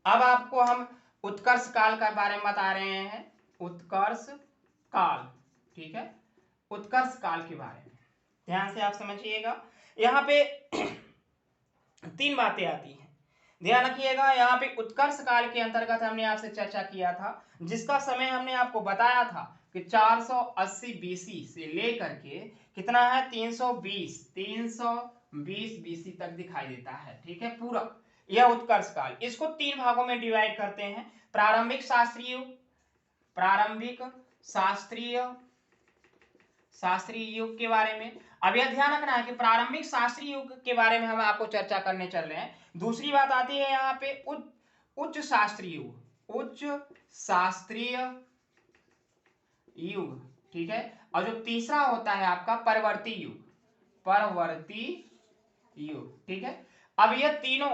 अब आपको हम उत्कर्ष काल के बारे में बता रहे हैं, उत्कर्ष काल, ठीक है। उत्कर्ष काल के बारे में ध्यान से आप समझिएगा। यहाँ पे 3 बातें आती हैं, ध्यान रखिएगा। यहाँ पे उत्कर्ष काल के अंतर्गत हमने आपसे चर्चा किया था, जिसका समय हमने आपको बताया था कि 480 बीसी से लेकर के कितना है 320 बीसी तक दिखाई देता है, ठीक है। पूरा यह उत्कर्ष काल। इसको तीन भागों में डिवाइड करते हैं, प्रारंभिक शास्त्रीय युग, प्रारंभिक शास्त्रीय युग के बारे में। अब यह ध्यान रखना है कि प्रारंभिक शास्त्रीय युग के बारे में हम आपको चर्चा करने चल रहे हैं। दूसरी बात आती है यहाँ पे उच्च शास्त्रीय युग, उच्च शास्त्रीय युग, ठीक है। और जो तीसरा होता है आपका परवर्ती युग, परवर्ती युग, ठीक है। अब ये तीनों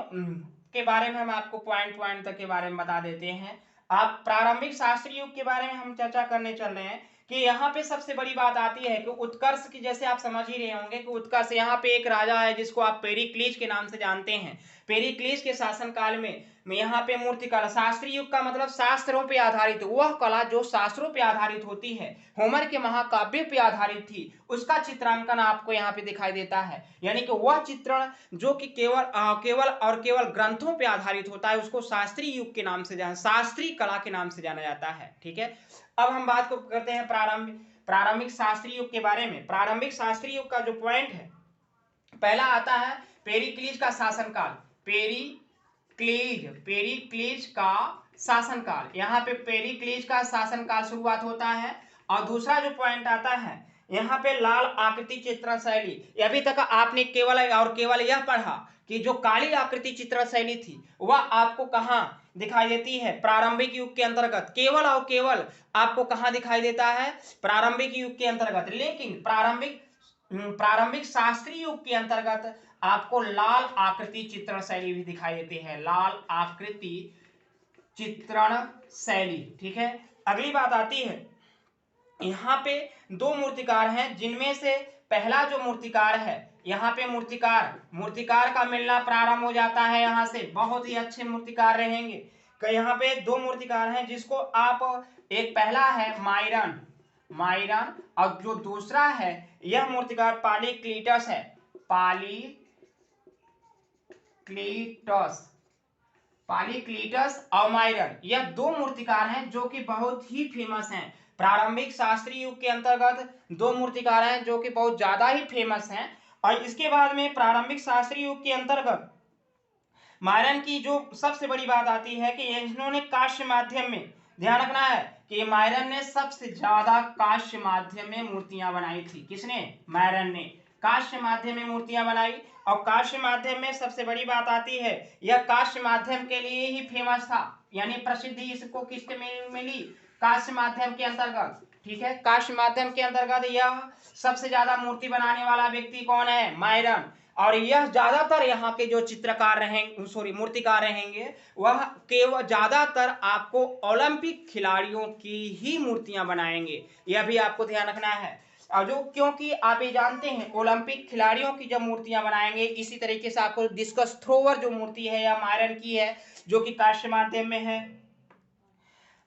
के बारे में हम आपको पॉइंट तक के बारे में बता देते हैं। आप प्रारंभिक शास्त्रीय युग के बारे में हम चर्चा करने चल रहे हैं कि यहाँ पे सबसे बड़ी बात आती है कि उत्कर्ष की, जैसे आप समझ ही रहे होंगे कि उत्कर्ष, यहाँ पे एक राजा है जिसको आप पेरिक्लीज के नाम से जानते हैं। पेरिक्लीज के शासन काल में यहाँ पे मूर्तिकला, शास्त्रीय युग का मतलब शास्त्रों पे आधारित, वह कला जो शास्त्रों पे आधारित होती है, होमर के महाकाव्य पे आधारित थी, उसका चित्रांकन आपको यहाँ पे दिखाई देता है। यानी कि वह चित्रण जो कि केवल ग्रंथों पे आधारित होता है, उसको शास्त्रीय युग के नाम से शास्त्रीय कला के नाम से जाना जाता है, ठीक है। अब हम बात को करते हैं प्रारंभिक शास्त्रीय युग के बारे में। प्रारंभिक शास्त्रीय युग का जो पॉइंट है, पहला आता है पेरिक्लीज का शासनकाल, पेरिक्लीज का शासनकाल। यहाँ पे पेरिक्लीज का शासनकाल शुरुआत होता है। और दूसरा जो पॉइंट आता है यहाँ पे लाल आकृति चित्रण शैली। अभी तक आपने केवल यह पढ़ा कि जो काली आकृति चित्रण शैली थी वह आपको कहाँ दिखाई देती है, प्रारंभिक युग के अंतर्गत, केवल और केवल आपको कहाँ दिखाई देता है, प्रारंभिक युग के अंतर्गत। लेकिन प्रारंभिक शास्त्रीय युग के अंतर्गत आपको लाल आकृति चित्रण शैली भी दिखाई देती है, लाल आकृति चित्रण शैली, ठीक है। अगली बात आती है, यहाँ पे दो मूर्तिकार हैं, जिनमें से पहला जो मूर्तिकार है, यहाँ पे मूर्तिकार का मिलना प्रारंभ हो जाता है। यहाँ से बहुत ही अच्छे मूर्तिकार रहेंगे। यहाँ पे दो मूर्तिकार हैं जिसको आप, एक पहला है माइरन और जो दूसरा है यह मूर्तिकार पॉलीक्लीटस है, पॉलीक्लीटस और माइरन, यह दो मूर्तिकार हैं जो कि बहुत ही फेमस हैं। प्रारंभिक शास्त्रीय युग के अंतर्गत दो मूर्तिकार हैं जो कि बहुत ज्यादा ही फेमस हैं। और इसके बाद में प्रारंभिक शास्त्रीय युग के अंतर्गत माइरन की जो सबसे बड़ी बात आती है कि इन्होंने कांस्य माध्यम में, ध्यान रखना है कि माइरन ने सबसे ज्यादा कांस्य माध्यम में मूर्तियां बनाई थी। किसने? माइरन ने कांस्य माध्यम में मूर्तियां बनाई। और कांस्य माध्यम में सबसे बड़ी बात आती है, यह कांस्य माध्यम के लिए ही फेमस था, यानी प्रसिद्धि इसको किसके मिली, कांस्य माध्यम के अंतर्गत, ठीक है। कांस्य माध्यम के अंतर्गत यह सबसे ज्यादा मूर्ति बनाने वाला व्यक्ति कौन है? माइरन। और यह ज्यादातर यहाँ के जो चित्रकार रहेंगे, मूर्तिकार रहेंगे, वह केवल ज्यादातर आपको ओलंपिक खिलाड़ियों की ही मूर्तियां बनाएंगे, यह भी आपको ध्यान रखना है। और जो, क्योंकि आप ये जानते हैं ओलंपिक खिलाड़ियों की जब मूर्तियां बनाएंगे, इसी तरीके से आपको डिस्कस थ्रोवर जो मूर्ति है या माइरन की है जो कि कांस्य माध्यम में है।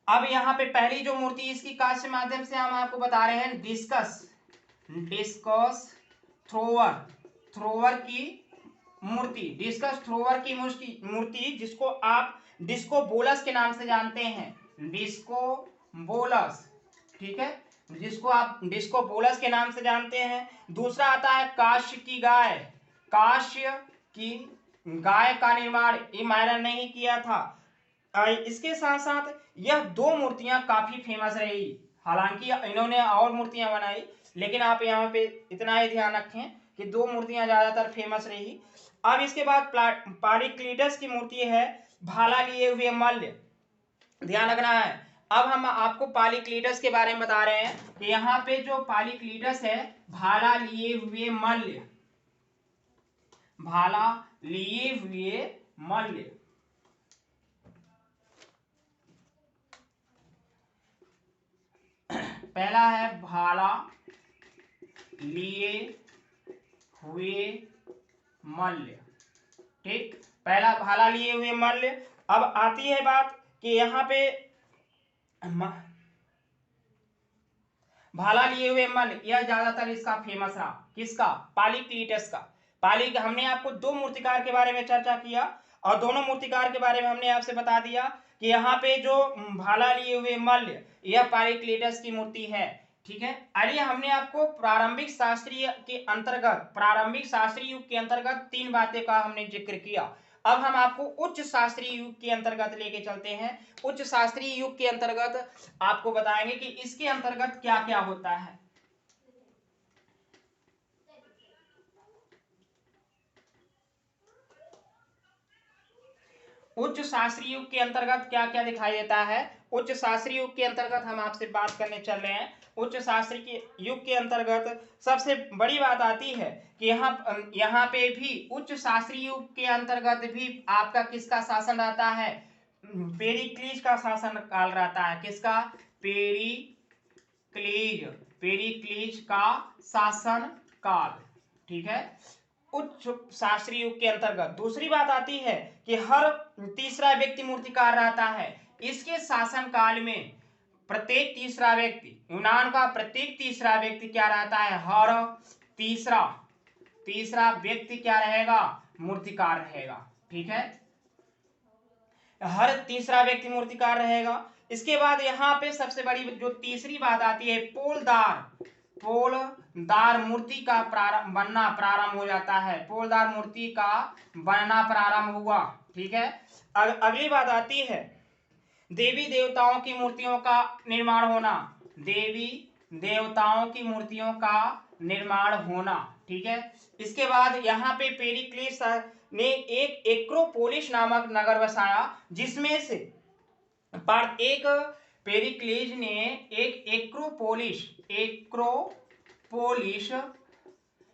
अब यहाँ पे पहली जो मूर्ति इसकी कांस्य माध्यम से हम आपको बता रहे हैं, डिस्कस थ्रोवर की मूर्ति, जिसको आप डिस्को बोलस के नाम से जानते हैं, डिस्को बोलस, ठीक है, जिसको आप डिस्को बोलस के नाम से जानते हैं। दूसरा आता है कांस्य की गाय का निर्माण ये माइरन ने ही किया था। इसके साथ साथ यह दो मूर्तियां काफी फेमस रही, हालांकि इन्होंने और मूर्तियां बनाई, लेकिन आप यहाँ पे इतना ही ध्यान रखें कि दो मूर्तियां ज्यादातर फेमस रही। अब इसके बाद पॉलीक्लीटस की मूर्ति है, भाला लिए हुए मल्ल, ध्यान रखना है। अब हम आपको पॉलीक्लीटस के बारे में बता रहे हैं कि यहाँ पे जो पॉलीक्लीटस है, भाला लिए हुए मल्ल, पहला है भाला लिए हुए मल्ल, ठीक, पहला भाला लिए हुए मल्ल। अब आती है बात कि यहाँ पे भाला लिए हुए मल्ल, यह ज्यादातर इसका फेमस रहा, किसका? पॉलीक्लीटस का। हमने आपको दो मूर्तिकार के बारे में चर्चा किया और दोनों मूर्तिकार के बारे में हमने आपसे बता दिया कि यहाँ पे जो भाला लिए हुए मल्ल, यह पॉलीक्लीटस की मूर्ति है, ठीक है। आइए, हमने आपको प्रारंभिक शास्त्रीय युग के अंतर्गत तीन बातें का हमने जिक्र किया। अब हम आपको उच्च शास्त्रीय युग के अंतर्गत लेके चलते हैं। उच्च शास्त्रीय युग के अंतर्गत आपको बताएंगे कि इसके अंतर्गत क्या क्या होता है। उच्च शास्त्रीय युग के अंतर्गत क्या क्या दिखाई देता है। उच्च शास्त्रीय युग के अंतर्गत हम आपसे बात करने चल रहे हैं। उच्च शास्त्रीय युग के अंतर्गत सबसे बड़ी बात आती है कि यहाँ पे भी उच्च शास्त्रीय युग के अंतर्गत भी आपका किसका शासन रहता है, पेरिक्लीज का शासन काल रहता है। किसका? पेरिक्लीज का शासन काल। ठीक है, उच्च शास्त्रीय युग के अंतर्गत। दूसरी बात आती है कि हर तीसरा व्यक्ति मूर्तिकार रहता है। इसके शासन काल में प्रत्येक तीसरा व्यक्ति, यूनान का प्रत्येक तीसरा व्यक्ति क्या रहता है, हर तीसरा व्यक्ति क्या रहेगा, मूर्तिकार रहेगा। ठीक है, हर तीसरा व्यक्ति मूर्तिकार रहेगा। इसके बाद यहाँ पे सबसे बड़ी जो तीसरी बात आती है, पोलदार मूर्ति का बनना प्रारंभ हो जाता है। पोलदार मूर्ति का बनना प्रारंभ हुआ। ठीक है, अगली बात आती है देवी देवताओं की मूर्तियों का निर्माण होना। देवी देवताओं की मूर्तियों का निर्माण होना। ठीक है, इसके बाद यहाँ पे पेरिक्लीस ने एक एक्रोपोलिस नामक नगर बसाया, जिसमें से एक पेरिक्लीज ने एक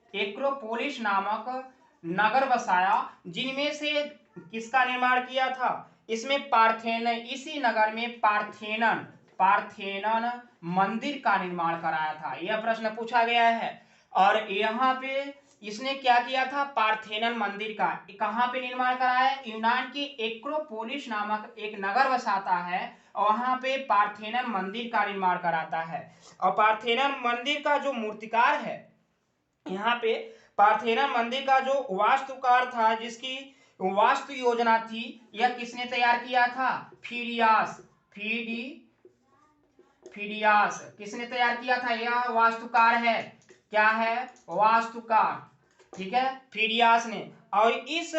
एक्रोपोलिस नामक नगर बसाया, जिनमें से किसका निर्माण किया था, इसमें इसी नगर में पार्थेनन मंदिर का निर्माण कराया था। यह प्रश्न पूछा गया है। और यहाँ पे इसने क्या किया था, पार्थेनन मंदिर का कहाँ पे निर्माण कराया, यूनान की एक्रोपोलिस नामक एक नगर बसाता है और वहां पे पार्थेनन मंदिर का निर्माण कराता है। और पार्थेनन मंदिर का जो मूर्तिकार है, यहाँ पे पार्थेनन मंदिर का जो वास्तुकार था, जिसकी वास्तु योजना थी, यह किसने तैयार किया था, फिडियास। किसने तैयार किया था, यह वास्तुकार है। क्या है, वास्तुकार। ठीक है, फिडियास ने। और इस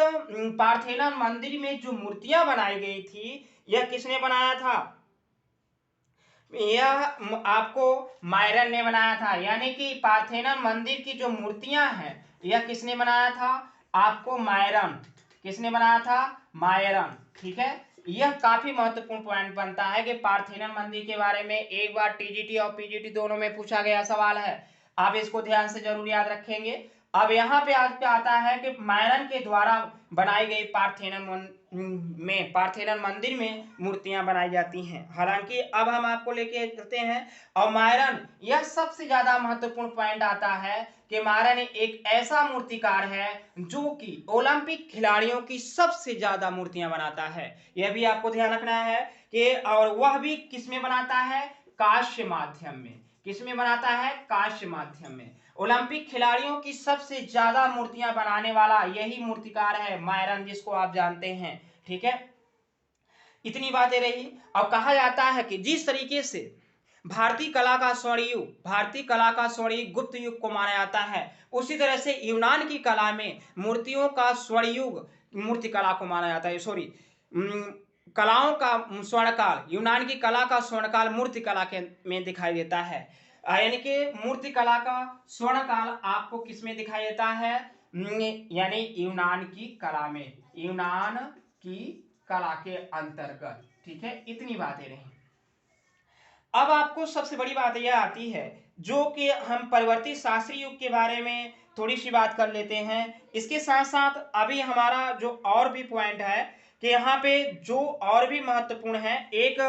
पार्थेनन मंदिर में जो मूर्तियां बनाई गई थी, यह किसने बनाया था, यह आपको मायरन ने बनाया था। यानी कि पार्थेनन मंदिर की जो मूर्तियां हैं, यह किसने बनाया था, आपको मायरन। किसने बनाया था, मायरन। ठीक है, यह काफी महत्वपूर्ण पॉइंट बनता है कि पार्थेनन मंदिर के बारे में एक बार टीजीटी और पीजीटी दोनों में पूछा गया सवाल है। आप इसको ध्यान से जरूर याद रखेंगे। अब यहाँ पे आपका आता है कि मायरन के द्वारा बनाई गई पार्थेनन मंदिर में मूर्तियां बनाई जाती हैं। हालांकि अब हम आपको लेके चलते हैं। और मायरन, यह सबसे ज्यादा महत्वपूर्ण पॉइंट आता है कि मायरन एक ऐसा मूर्तिकार है जो कि ओलंपिक खिलाड़ियों की सबसे ज्यादा मूर्तियां बनाता है। यह भी आपको ध्यान रखना है कि, और वह भी किसमें बनाता है, कांस्य माध्यम में। किसमें बनाता है, कांस्य माध्यम में। ओलंपिक खिलाड़ियों की सबसे ज्यादा मूर्तियां बनाने वाला यही मूर्तिकार है, मायरन, जिसको आप जानते हैं। ठीक है, इतनी बातें रही। अब कहा जाता है कि जिस तरीके से भारतीय कला का स्वर्ण युग गुप्त युग को माना जाता है, उसी तरह से यूनान की कला में मूर्तियों का स्वर्ण युग मूर्ति कला को माना जाता है। कलाओं का स्वर्णकाल, यूनान की कला का स्वर्णकाल मूर्ति कला के में दिखाई देता है। यानी कि मूर्ति कला का स्वर्ण काल आपको किसमें दिखाई देता है, यानी यूनान की कला में, यूनान की कला के अंतर्गत। ठीक है, इतनी बातें रही। अब आपको सबसे बड़ी बात यह आती है, जो कि हम परिवर्तित शास्त्रीय युग के बारे में थोड़ी सी बात कर लेते हैं। इसके साथ साथ अभी हमारा जो और भी पॉइंट है कि यहाँ पे जो और भी महत्वपूर्ण है, एक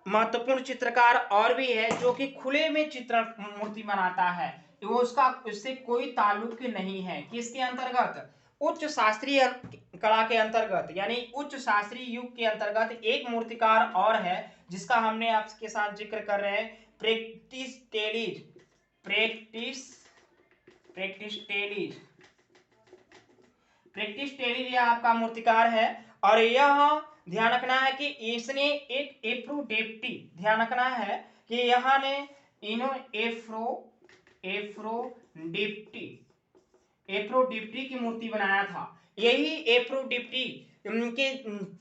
महत्वपूर्ण चित्रकार और भी है जो कि खुले में चित्र मूर्ति बनाता है। वो उससे कोई ताल्लुक नहीं है। किसके अंतर्गत, उच्च शास्त्रीय कला के अंतर्गत, यानी उच्च शास्त्रीय युग के अंतर्गत एक मूर्तिकार और है, जिसका हमने आपके साथ जिक्र कर रहे हैं, प्रेक्टिस टेलीज यह आपका मूर्तिकार है। और यह ध्यान रखना है कि इसने एक एफ्रोडेप्टी, ध्यान रखना है कि यहाँ ने एफ्रोडिप्टी की मूर्ति बनाया था। यही एफ्रोडिटी के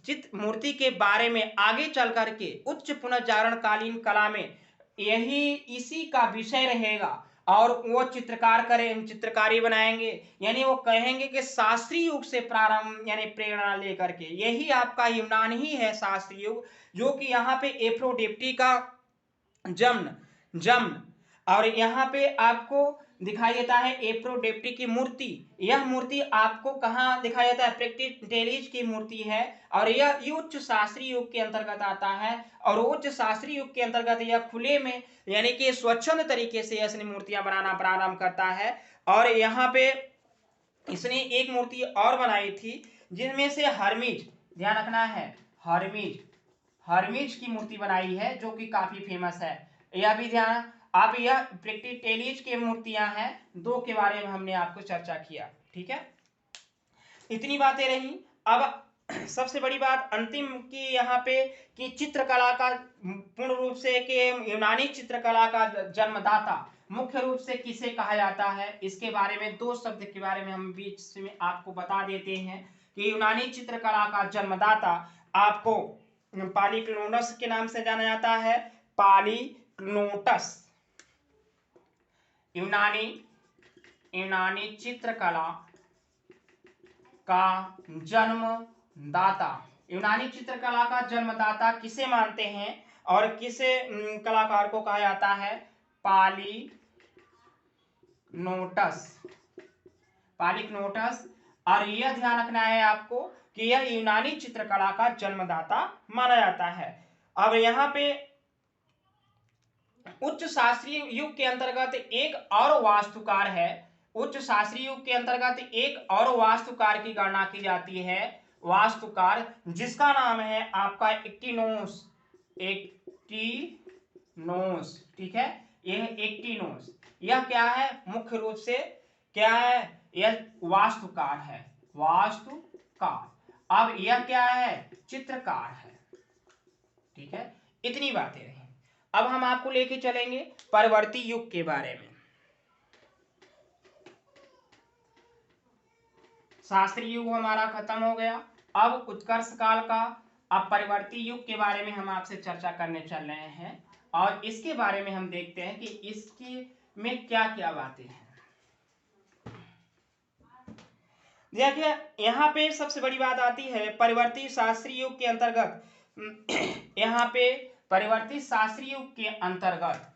चित्र मूर्ति के बारे में आगे चल करके उच्च पुनर्जागरण कालीन कला में यही इसी का विषय रहेगा और वो चित्रकारी बनाएंगे, यानी वो कहेंगे कि शास्त्रीय युग से प्रारंभ यानी प्रेरणा लेकर के यही आपका यूनान ही है शास्त्रीय युग, जो कि यहाँ पे एफ्रोडिटी का जन्म और यहाँ पे आपको दिखाई देता है एफ्रोडिटी की मूर्ति। यह मूर्ति आपको कहाँ दिखाई देता है? प्रेक्टिटेलिज की मूर्ति है और यह उच्च शास्त्रीय युग के अंतर्गत आता है और उच्च शास्त्रीय युग के अंतर्गत यह खुले में यानी कि स्वच्छंद तरीके से इसने मूर्तियां बनाना प्रारंभ करता है। और यहाँ पे इसने एक मूर्ति और बनाई थी जिनमें से हर्मिज, ध्यान रखना है, हर्मिज की मूर्ति बनाई है जो कि काफी फेमस है। यह भी ध्यान, अब यह प्रेक्टिटेलिज की मूर्तियां हैं, दो के बारे में हमने आपको चर्चा किया। ठीक है, इतनी बातें रही। अब सबसे बड़ी बात अंतिम की यहाँ पे कि चित्रकला का पूर्ण रूप से कि यूनानी चित्रकला का जन्मदाता मुख्य रूप से किसे कहा जाता है, इसके बारे में दो शब्द के बारे में हम बीच में आपको बता देते हैं कि यूनानी चित्रकला का जन्मदाता आपको पॉलीक्लोनस के नाम से जाना जाता है। पॉलीक्लोनस यूनानी चित्रकला का जन्मदाता, यूनानी चित्रकला का जन्मदाता किसे मानते हैं और किसे कलाकार को कहा जाता है? पॉलीक्लोनस। और यह ध्यान रखना है आपको कि यह यूनानी चित्रकला का जन्मदाता माना जाता है। अब यहाँ पे उच्च शास्त्रीय युग के अंतर्गत एक और वास्तुकार है, उच्च शास्त्रीय युग के अंतर्गत एक और वास्तुकार की गणना की जाती है, वास्तुकार जिसका नाम है आपका एक्टिनोस। ठीक है, यह एक्टिनोस, यह क्या है? मुख्य रूप से क्या है? यह वास्तुकार है, वास्तुकार। अब यह क्या है? चित्रकार है। ठीक है, इतनी बातें रही। अब हम आपको लेके चलेंगे परवर्ती युग के बारे में। शास्त्रीय युग हमारा खत्म हो गया, अब उत्कर्ष काल का, अब परिवर्ती युग के बारे में हम आपसे चर्चा करने चल रहे हैं और इसके बारे में हम देखते हैं कि इसके में क्या क्या बातें हैं। देखिए यहाँ पे सबसे बड़ी बात आती है परिवर्ती शास्त्रीय युग के अंतर्गत, यहाँ पे परिवर्ती शास्त्रीय युग के अंतर्गत,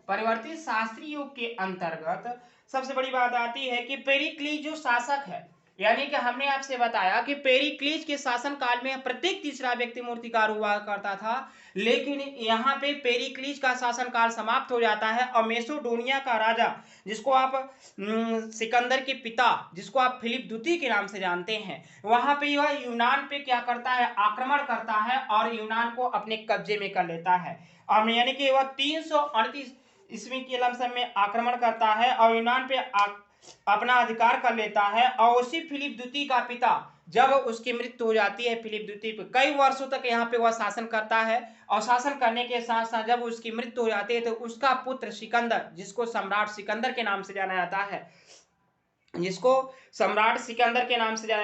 परिवर्ती शास्त्रीय युग के अंतर्गत सबसे बड़ी बात आती है कि पेरिक्लीज जो शासक है, यानी कि हमने आपसे बताया कि पेरिक्लीज के शासन काल में प्रत्येक तीसरा व्यक्ति मूर्तिकार हुआ करता था, लेकिन यहाँ पे पेरिक्लीज का शासन काल समाप्त हो जाता है और मेसोडोनिया का राजा जिसको आप सिकंदर के पिता जिसको आप फिलिप द्वितीय के नाम से जानते हैं, वहां पे वह यूनान पे क्या करता है? आक्रमण करता है और यूनान को अपने कब्जे में कर लेता है। और यानी कि वह 338 ईस्वी के लमसम में आक्रमण करता है और यूनान पे अपना अधिकार कर लेता है। और उसी फिलिप द्वितीय का पिता जब उसकी मृत्यु हो जाती है, फिलिप द्वितीय पे कई वर्षों तक यहाँ पे वह शासन करता है और शासन करने के साथ साथ जब उसकी मृत्यु हो जाती है तो उसका पुत्र सिकंदर, जिसको सम्राट सिकंदर के नाम से जाना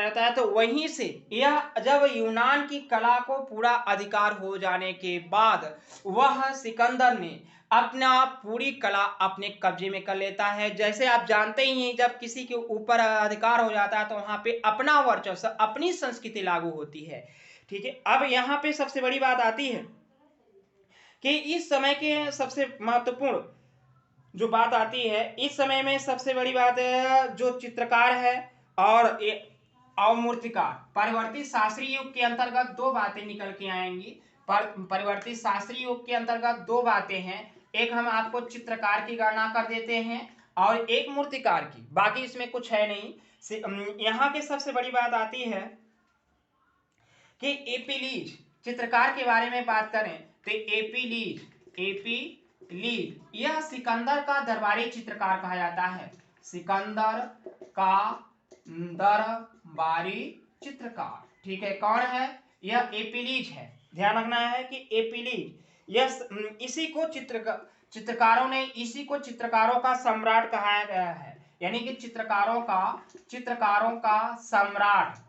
जाता है, तो वहीं से यह जब यूनान की कला को पूरा अधिकार हो जाने के बाद वह सिकंदर ने अपना पूरी कला अपने कब्जे में कर लेता है। जैसे आप जानते ही हैं जब किसी के ऊपर अधिकार हो जाता है तो वहां पे अपना वर्चस्व, अपनी संस्कृति लागू होती है। ठीक है, अब यहाँ पे सबसे बड़ी बात आती है कि इस समय के सबसे महत्वपूर्ण जो बात आती है, इस समय में सबसे बड़ी बात जो चित्रकार है और मूर्तिकार, परिवर्ती शास्त्रीय युग के अंतर्गत दो बातें निकल के आएंगी। परिवर्ती शास्त्रीय युग के अंतर्गत दो बातें हैं, एक हम आपको चित्रकार की गणना कर देते हैं और एक मूर्तिकार की, बाकी इसमें कुछ है नहीं। यहाँ की सबसे बड़ी बात आती है कि एपीलीज, चित्रकार के बारे में बात करें तो एपीलीज यह सिकंदर का दरबारी चित्रकार कहा जाता है, सिकंदर का दरबारी चित्रकार। ठीक है, कौन है? यह एपीलीज है। ध्यान रखना है कि एपीलीज इसी को चित्रकारों ने इसी को चित्रकारों का सम्राट कहा गया है, यानी कि चित्रकारों का सम्राट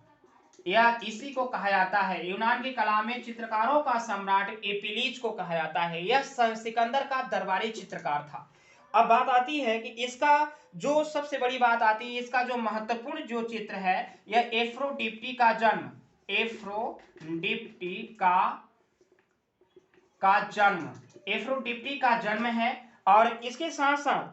या इसी को कहा जाता है। यूनान की कला में चित्रकारों का सम्राट एपिलीज को कहा जाता है। यह सिकंदर का दरबारी चित्रकार था। अब बात आती है कि इसका जो सबसे बड़ी बात आती है, इसका जो महत्वपूर्ण जो चित्र है, यह एफ्रोडिप्टी का जन्म, एफ्रोडिप्टी एफ्रोडिप्टी का जन्म है। और इसके साथ साथ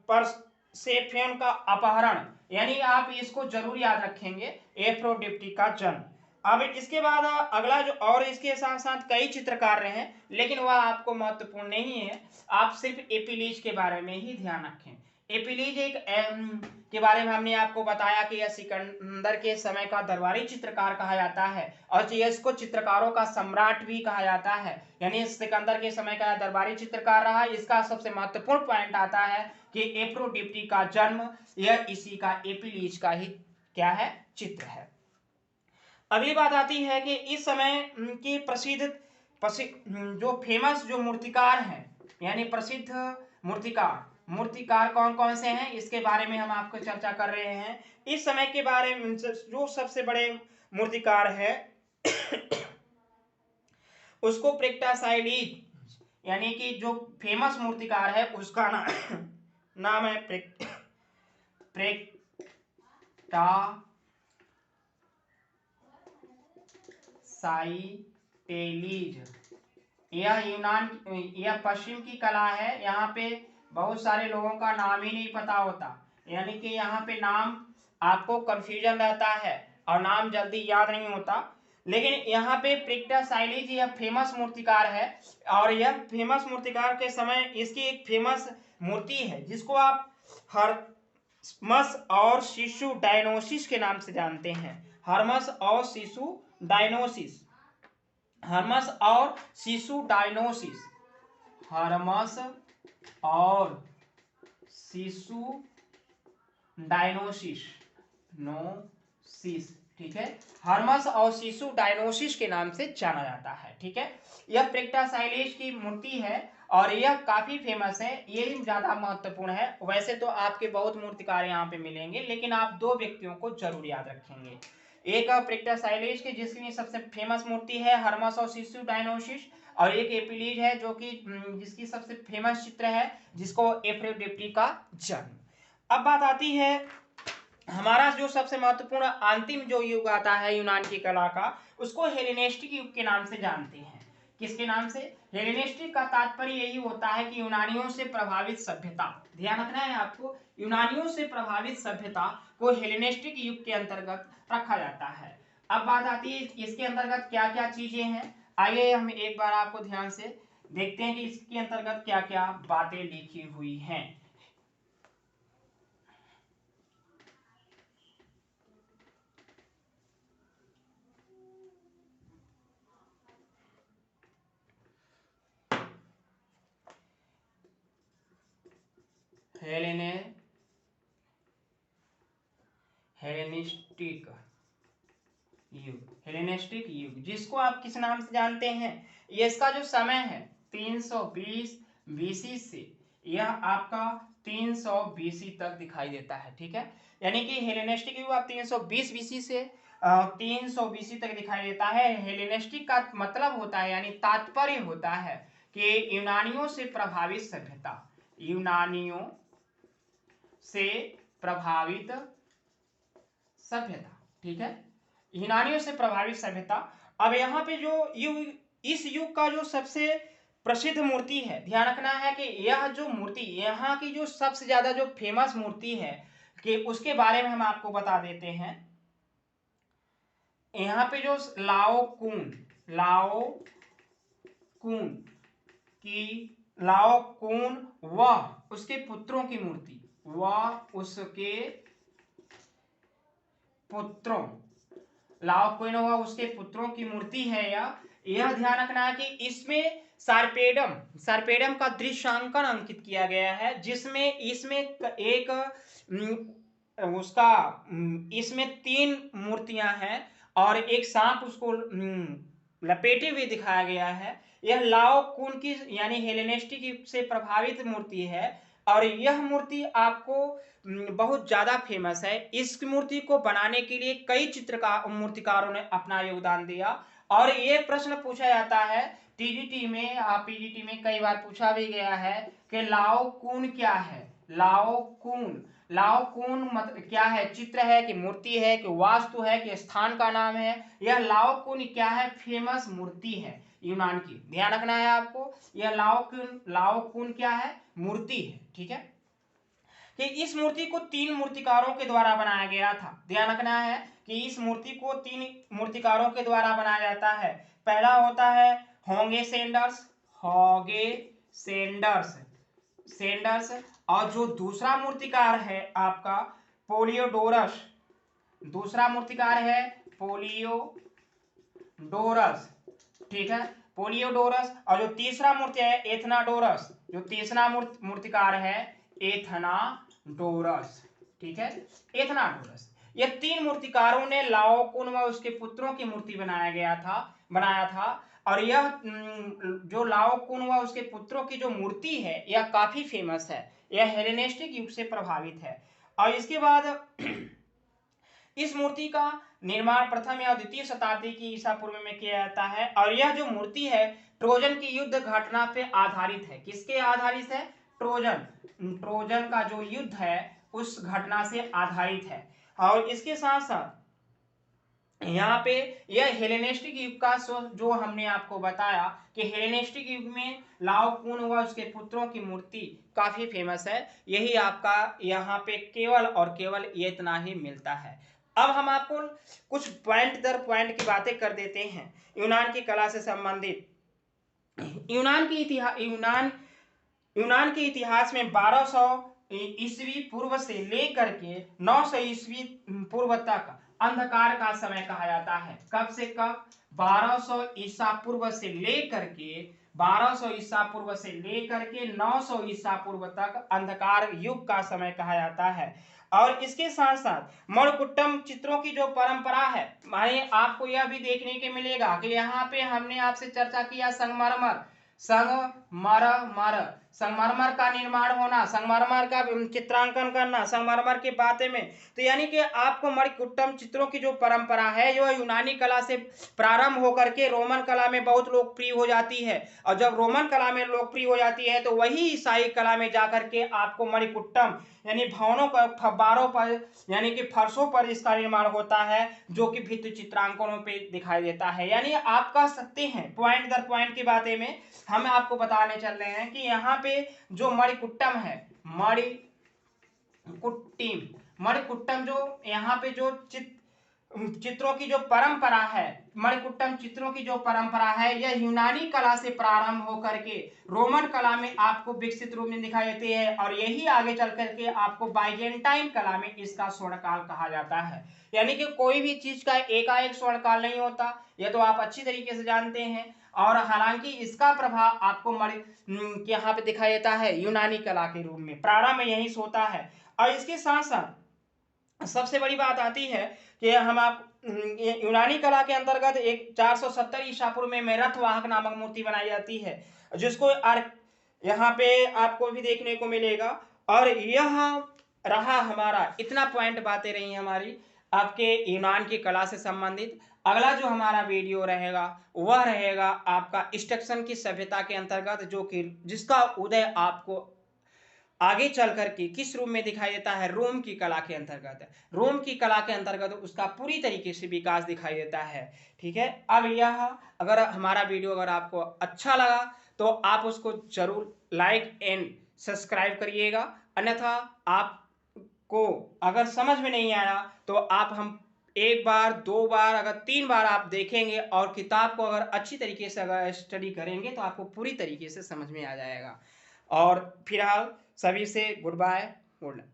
परसेफोन का अपहरण, यानी आप इसको जरूर याद रखेंगे, एफ्रोडिप्टी का जन्म। अब इसके बाद अगला जो, और इसके साथ साथ कई चित्रकार रहे हैं, लेकिन वह आपको महत्वपूर्ण नहीं है, आप सिर्फ एपिलीज के बारे में ही ध्यान रखें। एपिलीज के बारे में हमने आपको बताया कि यह सिकंदर के समय का दरबारी चित्रकार कहा जाता है और इसको चित्रकारों का सम्राट भी कहा जाता है, यानी सिकंदर के समय का दरबारी चित्रकार रहा। इसका सबसे महत्वपूर्ण पॉइंट आता है कि एफ्रोडिप्टी का जन्म यह इसी का एपिलीज का ही क्या है, चित्र है। अगली बात आती है कि इस समय की प्रसिद्ध जो फेमस जो मूर्तिकार हैं, यानी प्रसिद्ध मूर्तिकार कौन कौन से हैं, इसके बारे में हम आपको चर्चा कर रहे हैं। इस समय के बारे में जो सबसे बड़े मूर्तिकार है उसको प्रेक्टासाइलीज, यानी कि जो फेमस मूर्तिकार है उसका नाम है प्रेक्टासाइटेलीज। यह पश्चिम की कला है। यहाँ पे बहुत सारे लोगों का नाम ही नहीं पता होता, यानी कि यहाँ पे नाम आपको कंफ्यूजन रहता है और नाम जल्दी याद नहीं होता। लेकिन यहाँ पे प्रेक्टासाइलीज यह फेमस मूर्तिकार है और यह फेमस मूर्तिकार के समय इसकी एक फेमस मूर्ति है जिसको आप हर्मस और शिशु डायनोसिस के नाम से जानते हैं। हर्मस और शिशु डायनोसिस, हर्मस और शिशु डायनोसिस, हर्मस और शिशु डायनोसिस, ठीक है, हर्मस और शिशु डायनोसिस के नाम से जाना जाता है। ठीक है, यह प्रेक्टासाइलीज की मूर्ति है और यह काफी फेमस है, ये ज्यादा महत्वपूर्ण है। वैसे तो आपके बहुत मूर्तिकार यहाँ पे मिलेंगे, लेकिन आप दो व्यक्तियों को जरूर याद रखेंगे, एक प्रेक्टासाइलीज की जिसकी सबसे फेमस मूर्ति है हर्मस और शिशु डायनोसिस, और एक एपिलीज है जो कि जिसकी सबसे फेमस चित्र है जिसको एफ्रोडिप्टी का जन्म। अब बात आती है हमारा जो सबसे महत्वपूर्ण अंतिम जो युग आता है यूनान की कला का, उसको हेलेनिस्टिक युग के नाम से जानते हैं। किसके नाम से? हेलेनिस्टिक का तात्पर्य यही होता है कि यूनानियों से प्रभावित सभ्यता, ध्यान रखना है आपको, यूनानियों से प्रभावित सभ्यता को हेलेनिस्टिक युग के अंतर्गत रखा जाता है। अब बात आती है इसके अंतर्गत क्या क्या चीजें हैं, आइए हम एक बार आपको ध्यान से देखते हैं कि इसके अंतर्गत क्या क्या बातें लिखी हुई हैं। हेलेनिस्टिक युग जिसको आप किस नाम से जानते हैं, ये इसका जो समय है 320 बीसी से यह आपका 300 बीसी तक दिखाई देता है। ठीक है, यानी कि हेलेनिस्टिक युग आप 320 बीसी से 300 बीसी तक दिखाई देता है। हेलेनिस्टिक का मतलब होता है, यानी तात्पर्य होता है कि यूनानियों से प्रभावित सभ्यता, यूनानियों से प्रभावित सभ्यता। ठीक है, यूनानियों से प्रभावित सभ्यता। अब यहाँ पे जो युग, इस युग का जो सबसे प्रसिद्ध मूर्ति है, ध्यान रखना है कि यह जो मूर्ति यहाँ की जो सबसे ज्यादा जो फेमस मूर्ति है कि उसके बारे में हम आपको बता देते हैं। यहाँ पे जो लाओकून वह उसके पुत्रों की मूर्ति, वह उसके पुत्रों, लाओकून वह उसके पुत्रों की मूर्ति है। यह ध्यान रखना है कि इसमें सार्पेडम का दृश्यांकन अंकित किया गया है, जिसमें इसमें एक इसमें 3 मूर्तियां हैं और एक सांप उसको लपेटे हुए दिखाया गया है। यह लाओ कुन की यानी हेलेनिस्टिक युग से प्रभावित मूर्ति है और यह मूर्ति आपको बहुत ज्यादा फेमस है। इस मूर्ति को बनाने के लिए कई चित्रकार मूर्तिकारों ने अपना योगदान दिया और ये प्रश्न पूछा जाता है टीजीटी में, पीजीटी में कई बार पूछा भी गया है कि लाओ कुन क्या है। लाओ कुन, लाओ कुन मतलब क्या है? चित्र है कि मूर्ति है कि वास्तु है कि स्थान का नाम है? यह लाओ कुन क्या है? फेमस मूर्ति है यूनान की। ध्यान रखना है आपको, यह लाओ कुन क्या है? मूर्ति है। ठीक है कि इस मूर्ति को 3 मूर्तिकारों के द्वारा बनाया गया था। ध्यान रखना है कि इस मूर्ति को 3 मूर्तिकारों के द्वारा बनाया जाता है। पहला होता है होंगे सेंडर्स और जो दूसरा मूर्तिकार है आपका पोलियोडोरस, दूसरा मूर्तिकार है पोलियोडोरस। ठीक है, पोलियोडोरस। और जो तीसरा मूर्ति है एथनाडोरस, जो तीसरा मूर्तिकार है एथनाडोरस। ठीक है, एथनाडोरस। ये 3 मूर्तिकारों ने लाओ कुन व उसके पुत्रों की मूर्ति बनाया था और यह जो लाओ कुन व उसके पुत्रों की जो मूर्ति है यह काफी फेमस है। यह हेलेनिस्टिक युग से प्रभावित है और इसके बाद इस मूर्ति का निर्माण प्रथम या द्वितीय शताब्दी की ईसा पूर्व में किया जाता है और यह जो मूर्ति है ट्रोजन की युद्ध घटना पे आधारित है। किसके आधारित है? ट्रोजन का जो युद्ध है उस घटना से आधारित है। और इसके साथ साथ यहाँ पे यह हेलेनिस्टिक युग का जो हमने आपको बताया कि हेलेनिस्टिक युग में लाओ कुन व उसके पुत्रों की मूर्ति काफी फेमस है। यही आपका यहाँ पे केवल और केवल ये इतना ही मिलता है। अब हम आपको कुछ पॉइंट दर पॉइंट की बातें कर देते हैं यूनान की कला से संबंधित। यूनान के इतिहास में 1200 ईस्वी पूर्व से लेकर के 900 ईस्वी पूर्व तक अंधकार का समय कहा जाता है। कब से कब? 1200 ईसा पूर्व से लेकर के 900 ईसा पूर्व तक अंधकार युग का समय कहा जाता है। और इसके साथ साथ मणकुट्टम चित्रों की जो परंपरा है, माने आपको यह भी देखने के मिलेगा कि यहाँ पे हमने आपसे चर्चा किया संगमरमर का निर्माण होना, संगमरमर का चित्रांकन करना, संगमरमर के बातें में, तो यानी कि आपको मणिकुट्टम चित्रों की जो परंपरा है जो यूनानी कला से प्रारंभ होकर के रोमन कला में बहुत लोकप्रिय हो जाती है और जब रोमन कला में लोकप्रिय हो जाती है तो वही ईसाई कला में जाकर के आपको मणिकुट्टम यानी भवनों पर, फव्वारों पर यानी कि फर्शों पर इसका निर्माण होता है जो कि भित्ति चित्रांकनों पे दिखाई देता है। यानी आप कह सकते हैं पॉइंट दर पॉइंट की बातें में हम आपको बताने चल रहे हैं कि यहाँ पे जो मणिकुट्टम है, मणिकुट्टम जो यहाँ पे जो चित्रों की जो परंपरा है, मणिकुट्टम चित्रों की जो परंपरा है यह यूनानी कला से प्रारंभ होकर के रोमन कला में आपको विकसित रूप में दिखाई देती है और यही आगे चल करके आपको बाइजेंटाइन कला में इसका स्वर्णकाल कहा जाता है। यानी कि कोई भी चीज का एकाएक स्वर्णकाल नहीं होता, यह तो आप अच्छी तरीके से जानते हैं। और हालांकि इसका प्रभाव आपको यहाँ पे दिखाई देता है यूनानी कला के रूप में, प्रारंभ में यही होता है। और इसके साथ साथ सबसे बड़ी बात आती है कि हम आप यूनानी कला के अंतर्गत एक 470 ईसा पूर्व में रथवाहक नामक मूर्ति बनाई जाती है जिसको यहाँ पे आपको भी देखने को मिलेगा। और यह रहा हमारा इतना पॉइंट बातें रही हमारी आपके यूनान की कला से संबंधित। अगला जो हमारा वीडियो रहेगा वह रहेगा आपका स्ट्रक्शन की सभ्यता के अंतर्गत जो कि जिसका उदय आपको आगे चल करके किस रूप में दिखाई देता है? रोम की कला के अंतर्गत। रोम की कला के अंतर्गत उसका पूरी तरीके से विकास दिखाई देता है। ठीक है, अब यह अगर हमारा वीडियो अगर आपको अच्छा लगा तो आप उसको जरूर लाइक एंड सब्सक्राइब करिएगा, अन्यथा आपको अगर समझ में नहीं आया तो आप हम 1 बार 2 बार अगर 3 बार आप देखेंगे और किताब को अगर अच्छी तरीके से अगर स्टडी करेंगे तो आपको पूरी तरीके से समझ में आ जाएगा। और फिलहाल सभी से गुड बाय, गुड नाइट।